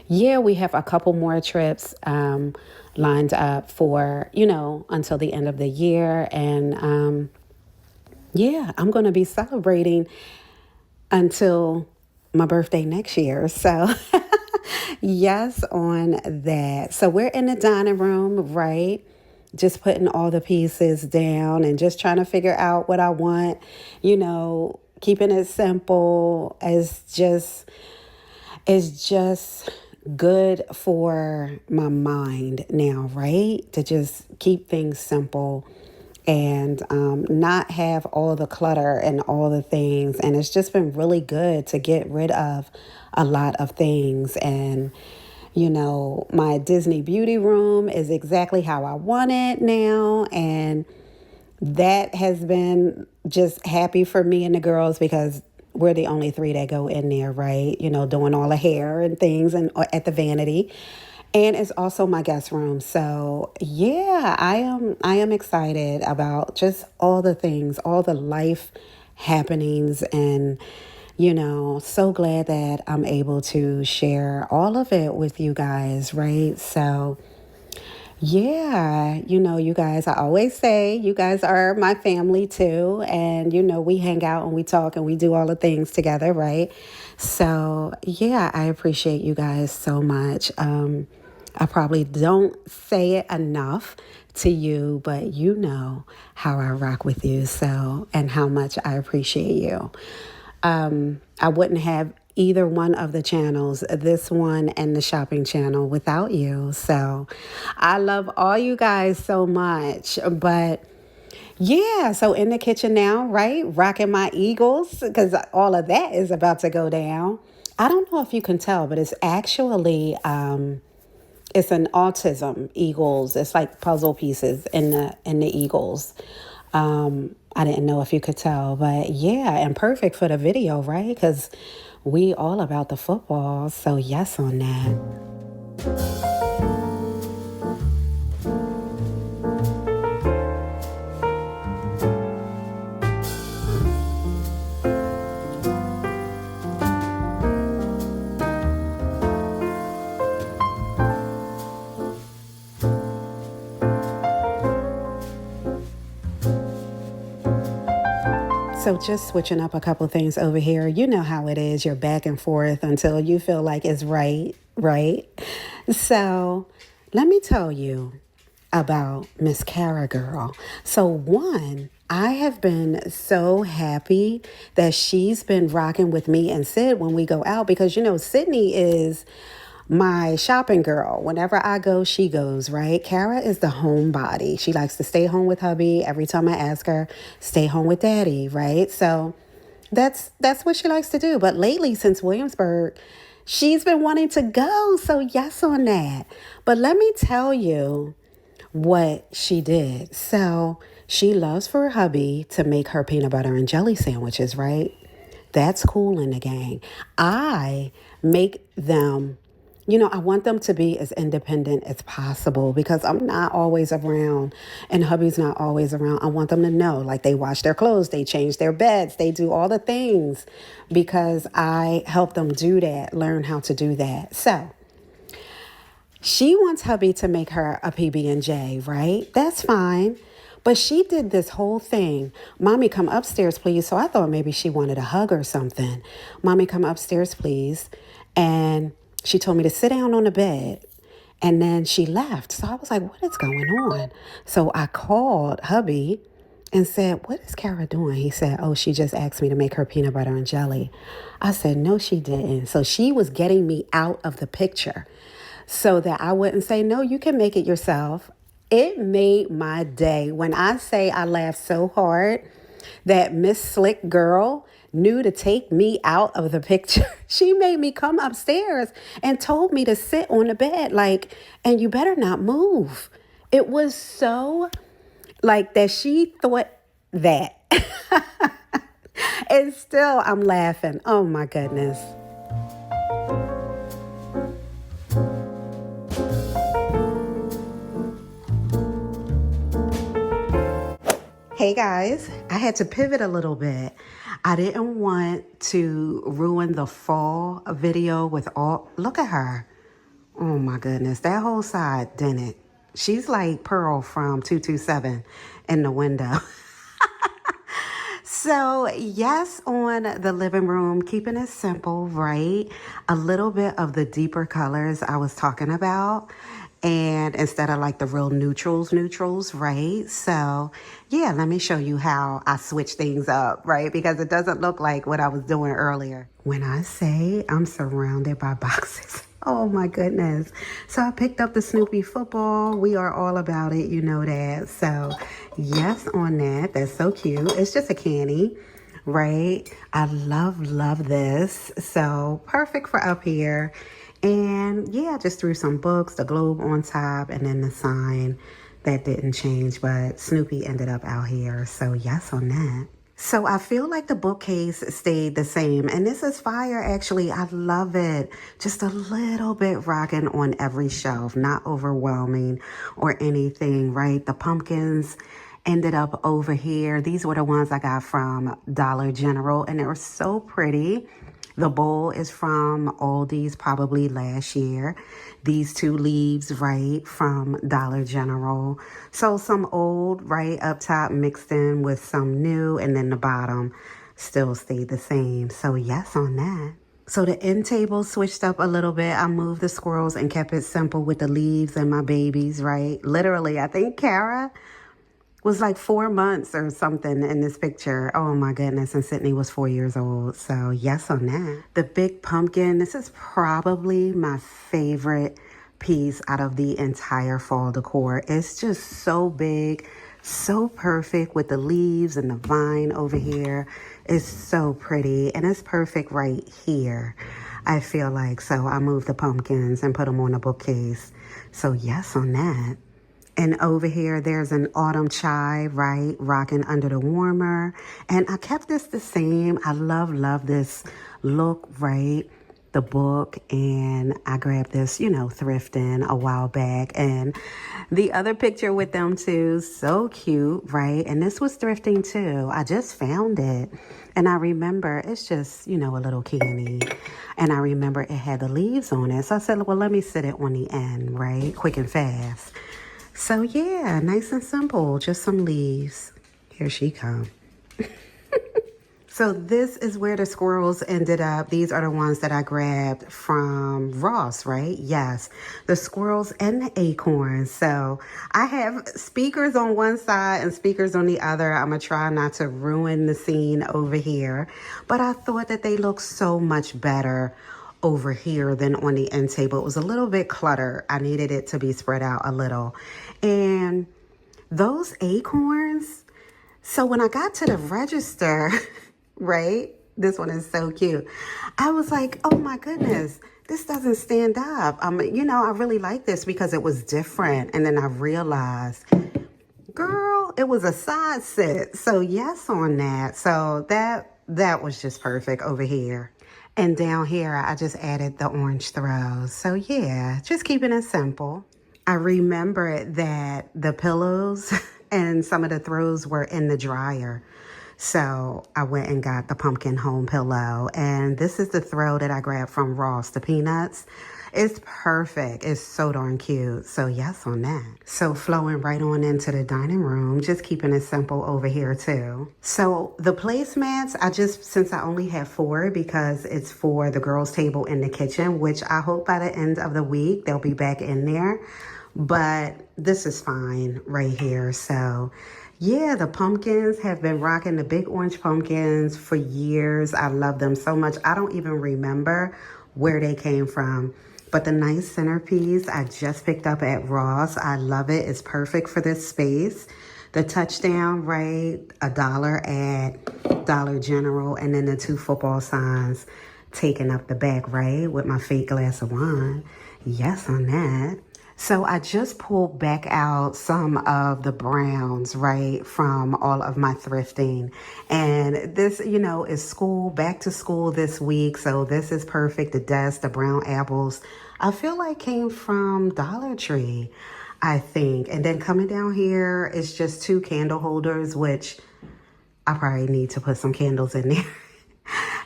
yeah, we have a couple more trips lined up for, until the end of the year. And, I'm going to be celebrating until my birthday next year. So, yes, on that. So, we're in the dining room, right? Just putting all the pieces down and just trying to figure out what I want, keeping it simple is just good for my mind now, right? To just keep things simple and not have all the clutter and all the things. And it's just been really good to get rid of a lot of things. And, my Disney beauty room is exactly how I want it now. And that has been just happy for me and the girls because we're the only three that go in there, right? Doing all the hair and things and at the vanity. And it's also my guest room. So yeah, I am excited about just all the things, all the life happenings, and so glad that I'm able to share all of it with you guys, right? So yeah, you guys, I always say you guys are my family too. And, we hang out and we talk and we do all the things together, right? So, yeah, I appreciate you guys so much. I probably don't say it enough to you, but you know how I rock with you. So, and how much I appreciate you. I wouldn't have either one of the channels, this one and the shopping channel, without you. So I love all you guys so much. But yeah, so in the kitchen now, right? Rocking my Eagles because all of that is about to go down. I don't know if you can tell, but it's actually it's an autism Eagles. It's like puzzle pieces in the Eagles. I didn't know if you could tell, but yeah, and perfect for the video, right? Because we all about the football. So yes on that. So just switching up a couple things over here. You know how it is. You're back and forth until you feel like it's right, right? So let me tell you about Miss Cara Girl. So one, I have been so happy that she's been rocking with me and Sid when we go out because, Sydney is my shopping girl. Whenever I go, she goes, right? Cara is the homebody. She likes to stay home with hubby. Every time I ask her, stay home with daddy, right? So that's what she likes to do. But lately, since Williamsburg, she's been wanting to go. So yes on that. But let me tell you what she did. So she loves for her hubby to make her peanut butter and jelly sandwiches, right? That's cool in the gang. I make them. I want them to be as independent as possible because I'm not always around and hubby's not always around. I want them to know, like they wash their clothes, they change their beds, they do all the things because I help them do that, learn how to do that. So she wants hubby to make her a PB&J, right? That's fine. But she did this whole thing. Mommy, come upstairs, please. So I thought maybe she wanted a hug or something. Mommy, come upstairs, please. And she told me to sit down on the bed. And then she left. So I was like, what is going on? So I called hubby and said, what is Cara doing? He said, oh, she just asked me to make her peanut butter and jelly. I said, no, she didn't. So she was getting me out of the picture so that I wouldn't say, no, you can make it yourself. It made my day. When I say I laughed so hard that Miss Slick Girl knew to take me out of the picture. She made me come upstairs and told me to sit on the bed, and you better not move. It was so like that she thought that. And still I'm laughing. Oh my goodness. Hey guys, I had to pivot a little bit. I didn't want to ruin the fall video with all, look at her. Oh my goodness, that whole side didn't. She's like Pearl from 227 in the window. So, yes, on the living room, keeping it simple, right? A little bit of the deeper colors I was talking about. And instead of like the real neutrals, right? So, yeah, let me show you how I switch things up, right? Because it doesn't look like what I was doing earlier. When I say I'm surrounded by boxes, oh my goodness. So I picked up the Snoopy football. We are all about it, you know that. So yes, on that. That's so cute. It's just a candy, right? I love this. So perfect for up here. And yeah, I just threw some books, the globe on top, and then the sign that didn't change, but Snoopy ended up out here. So yes on that. So I feel like the bookcase stayed the same. And this is fire, actually. I love it. Just a little bit rocking on every shelf, not overwhelming or anything, right? The pumpkins ended up over here. These were the ones I got from Dollar General, and they were so pretty. The bowl is from Aldi's, probably last year. These two leaves, right, from Dollar General. So some old, right, up top mixed in with some new, and then the bottom still stayed the same. So yes on that. So the end table switched up a little bit. I moved the squirrels and kept it simple with the leaves and my babies, right? Literally, I think Kara was like 4 months or something in this picture. Oh my goodness. And Sydney was 4 years old. So yes on that. The big pumpkin. This is probably my favorite piece out of the entire fall decor. It's just so big, so perfect with the leaves and the vine over here. It's so pretty. And it's perfect right here, I feel like. So I moved the pumpkins and put them on the bookcase. So yes on that. And over here, there's an autumn chai, right, rocking under the warmer. And I kept this the same. I love this look, right, the book. And I grabbed this, thrifting a while back. And the other picture with them, too, so cute, right? And this was thrifting, too. I just found it. And I remember it's just, a little candy. And I remember it had the leaves on it. So I said, well, let me sit it on the end, right, quick and fast. So yeah, nice and simple, just some leaves. Here she comes. So this is where the squirrels ended up. These are the ones that I grabbed from Ross, right? Yes, the squirrels and the acorns. So I have speakers on one side and speakers on the other. I'm gonna try not to ruin the scene over here, but I thought that they look so much better over here than on the end table. It was a little bit cluttered. I needed it to be spread out a little. And those acorns, so when I got to the register, right, this one is so cute. I was like, oh my goodness, this doesn't stand up. I really like this because it was different. And then I realized, girl, it was a side sit. So yes on that. So that was just perfect over here. And down here, I just added the orange throws. So yeah, just keeping it simple. I remember that the pillows and some of the throws were in the dryer. So I went and got the pumpkin home pillow. And this is the throw that I grabbed from Ross, the peanuts. It's perfect. It's so darn cute. So yes on that. So flowing right on into the dining room, just keeping it simple over here too. So the placemats, since I only have 4 because it's for the girls' table in the kitchen, which I hope by the end of the week, they'll be back in there. But this is fine right here. So yeah, the pumpkins have been rocking the big orange pumpkins for years. I love them so much. I don't even remember where they came from. But the nice centerpiece I just picked up at Ross. I love it. It's perfect for this space. The touchdown, right? $1 at Dollar General. And then the 2 football signs taking up the back, right? With my fake glass of wine. Yes on that. So I just pulled back out some of the browns, right, from all of my thrifting. And this, is back to school this week. So this is perfect. The desk, the brown apples, I feel like came from Dollar Tree, I think. And then coming down here, it's just 2 candle holders, which I probably need to put some candles in there.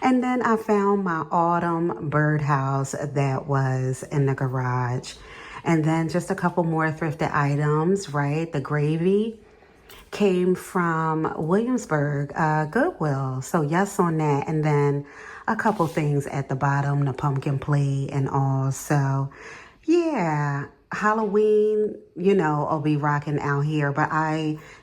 And then I found my autumn birdhouse that was in the garage. And then just a couple more thrifted items, right? The gravy came from Williamsburg, Goodwill. So yes on that. And then a couple things at the bottom, the pumpkin plate and all. So yeah, Halloween, I'll be rocking out here. But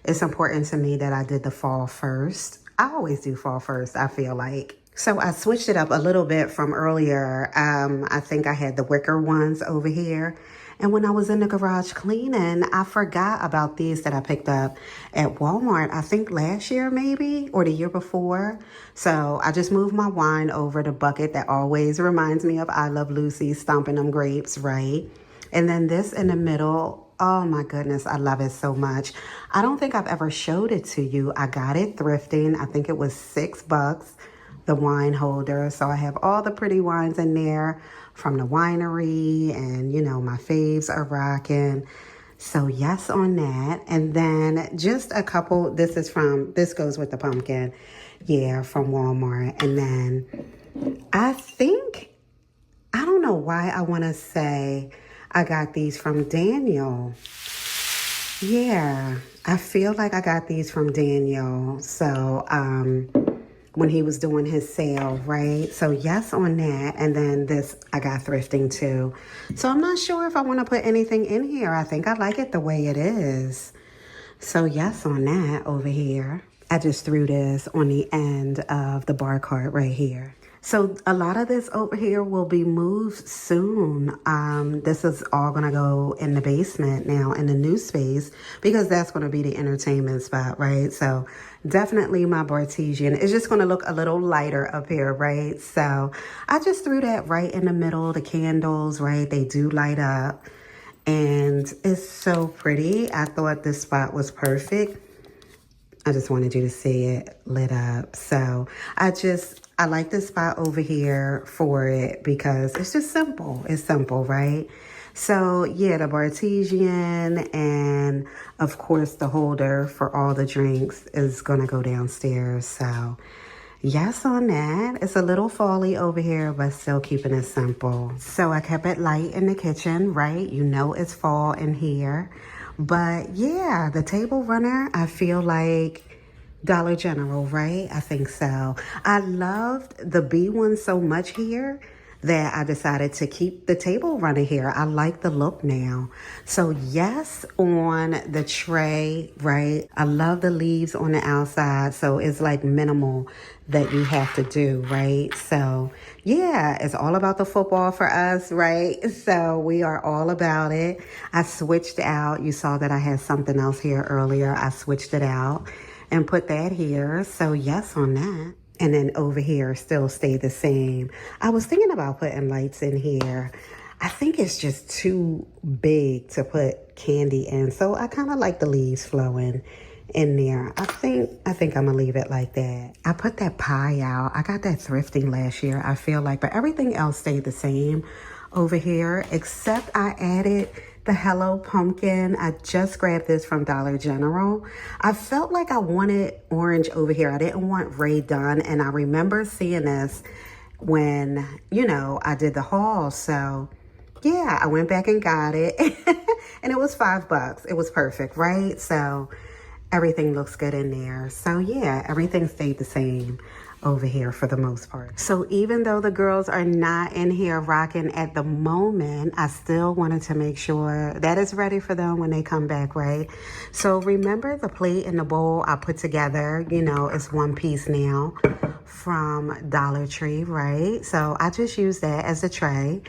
it's important to me that I did the fall first. I always do fall first, I feel like. So I switched it up a little bit from earlier. I think I had the wicker ones over here. And when I was in the garage cleaning, I forgot about these that I picked up at Walmart, I think last year maybe, or the year before. So I just moved my wine over the bucket that always reminds me of I Love Lucy, stomping them grapes, right? And then this in the middle, oh my goodness, I love it so much. I don't think I've ever showed it to you. I got it thrifting. I think it was $6, the wine holder. So I have all the pretty wines in there from the winery, and my faves are rocking. So yes on that. And then just a couple, this goes with the pumpkin, yeah, from Walmart. And then I don't know why I want to say I got these from Daniel. Yeah, I feel like I got these from Daniel. So when he was doing his sale, right? So yes on that. And then this I got thrifting too. So I'm not sure if I want to put anything in here. I think I like it the way it is. So yes on that over here. I just threw this on the end of the bar cart right here. So a lot of this over here will be moved soon. This is all going to go in the basement now in the new space, because that's going to be the entertainment spot, right? So definitely my Bartesian is just going to look a little lighter up here, right? So I just threw that right in the middle. The candles, right? They do light up and it's so pretty. I thought this spot was perfect. I just wanted you to see it lit up. So I like this spot over here for it because it's just simple. It's simple, right? So yeah, the Bartesian and of course the holder for all the drinks is gonna go downstairs. So yes on that. It's a little folly over here, but still keeping it simple. So I kept it light in the kitchen, right? It's fall in here. But yeah, the table runner, I feel like Dollar General, right? I think so. I loved the B one so much here that I decided to keep the table runner here. I like the look now. So yes on the tray, right? I love the leaves on the outside. So it's like minimal that you have to do, right? So yeah, it's all about the football for us, right? So we are all about it. I switched out. You saw that I had something else here earlier. I switched it out and put that here. So yes on that. And then over here still stay the same. I was thinking about putting lights in here. I think it's just too big to put candy in. So I kind of like the leaves flowing in there. I think I'm gonna leave it like that. I put that pie out. I got that thrifting last year, I feel like, but everything else stayed the same over here, except I added the Hello Pumpkin. I just grabbed this from Dollar General. I felt like I wanted orange over here. I didn't want Ray Dunn, and I remember seeing this when, I did the haul. So yeah, I went back and got it and it was $5. It was perfect, right? So everything looks good in there. So yeah, everything stayed the same over here for the most part. So even though the girls are not in here rocking at the moment, I still wanted to make sure that it's ready for them when they come back, right? So remember the plate and the bowl I put together, it's one piece now from Dollar Tree, right? So I just used that as a tray.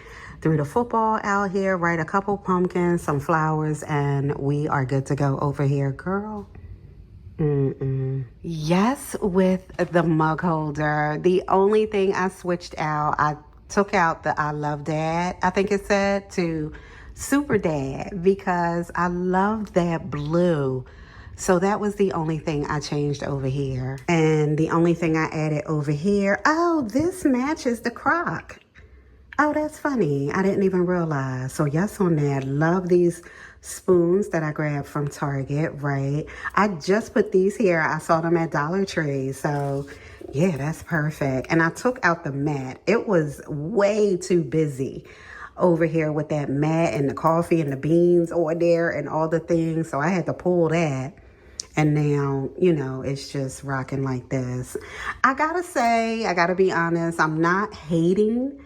Threw the football out here, right? A couple pumpkins, some flowers, and we are good to go over here, girl. Yes, with the mug holder. The only thing I switched out, I took out the I Love Dad, I think it said, to Super Dad, because I love that blue. So that was the only thing I changed over here. And the only thing I added over here, oh, this matches the crock. Oh, that's funny. I didn't even realize. So yes on that. Love these spoons that I grabbed from Target, right? I just put these here. I saw them at Dollar Tree. So yeah, that's perfect. And I took out the mat. It was way too busy over here with that mat and the coffee and the beans over there and all the things. So I had to pull that. And now, you know, it's just rocking like this. I gotta say, I gotta be honest, I'm not hating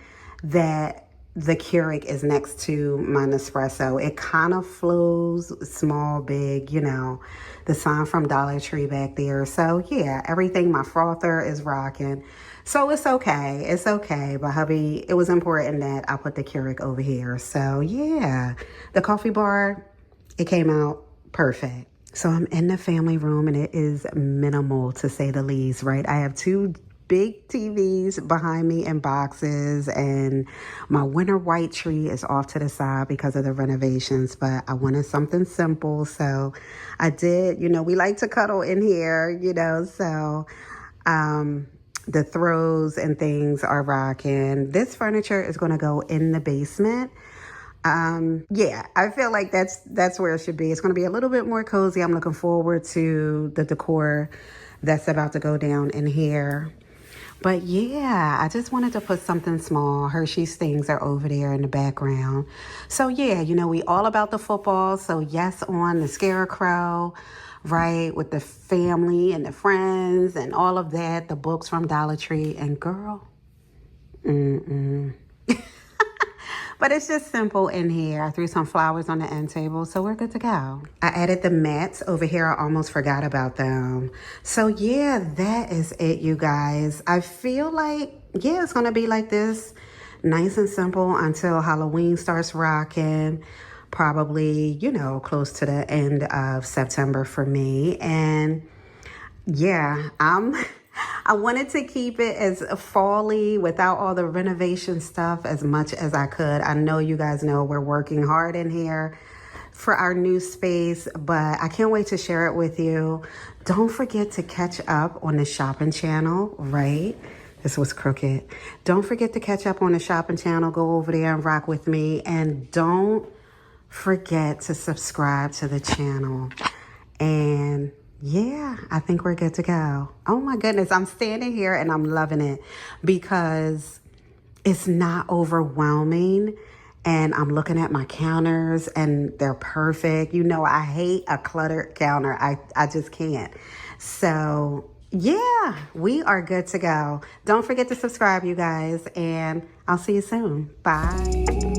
that the Keurig is next to my Nespresso. It kind of flows small, big, you know, the sign from Dollar Tree back there. So yeah, everything, my frother is rocking. So it's okay. It's okay. But hubby, it was important that I put the Keurig over here. So yeah, the coffee bar, it came out perfect. So I'm in the family room and it is minimal to say the least, right? I have two big TVs behind me in boxes, and my winter white tree is off to the side because of the renovations, but I wanted something simple. So I did, you know, we like to cuddle in here, you know, so the throws and things are rocking. This furniture is going to go in the basement. Yeah, I feel like that's where it should be. It's going to be a little bit more cozy. I'm looking forward to the decor that's about to go down in here. But yeah, I just wanted to put something small. Hershey's things are over there in the background. So yeah, you know, we all about the football. So yes, on the scarecrow, right, with the family and the friends and all of that, the books from Dollar Tree, and girl, but it's just simple in here. I threw some flowers on the end table, so we're good to go. I added the mats over here. I almost forgot about them. So yeah, that is it, you guys. I feel like, yeah, it's going to be like this, nice and simple until Halloween starts rocking. Probably, you know, close to the end of September for me. And yeah, I wanted to keep it as fall-y without all the renovation stuff as much as I could. I know you guys know we're working hard in here for our new space, but I can't wait to share it with you. Don't forget to catch up on the shopping channel, right? This was crooked. Don't forget to catch up on the shopping channel. Go over there and rock with me. And don't forget to subscribe to the channel. And yeah, I think we're good to go. Oh my goodness, I'm standing here and I'm loving it because it's not overwhelming. And I'm looking at my counters and they're perfect. You know, I hate a cluttered counter. I just can't. So yeah, we are good to go. Don't forget to subscribe, you guys, and I'll see you soon. Bye.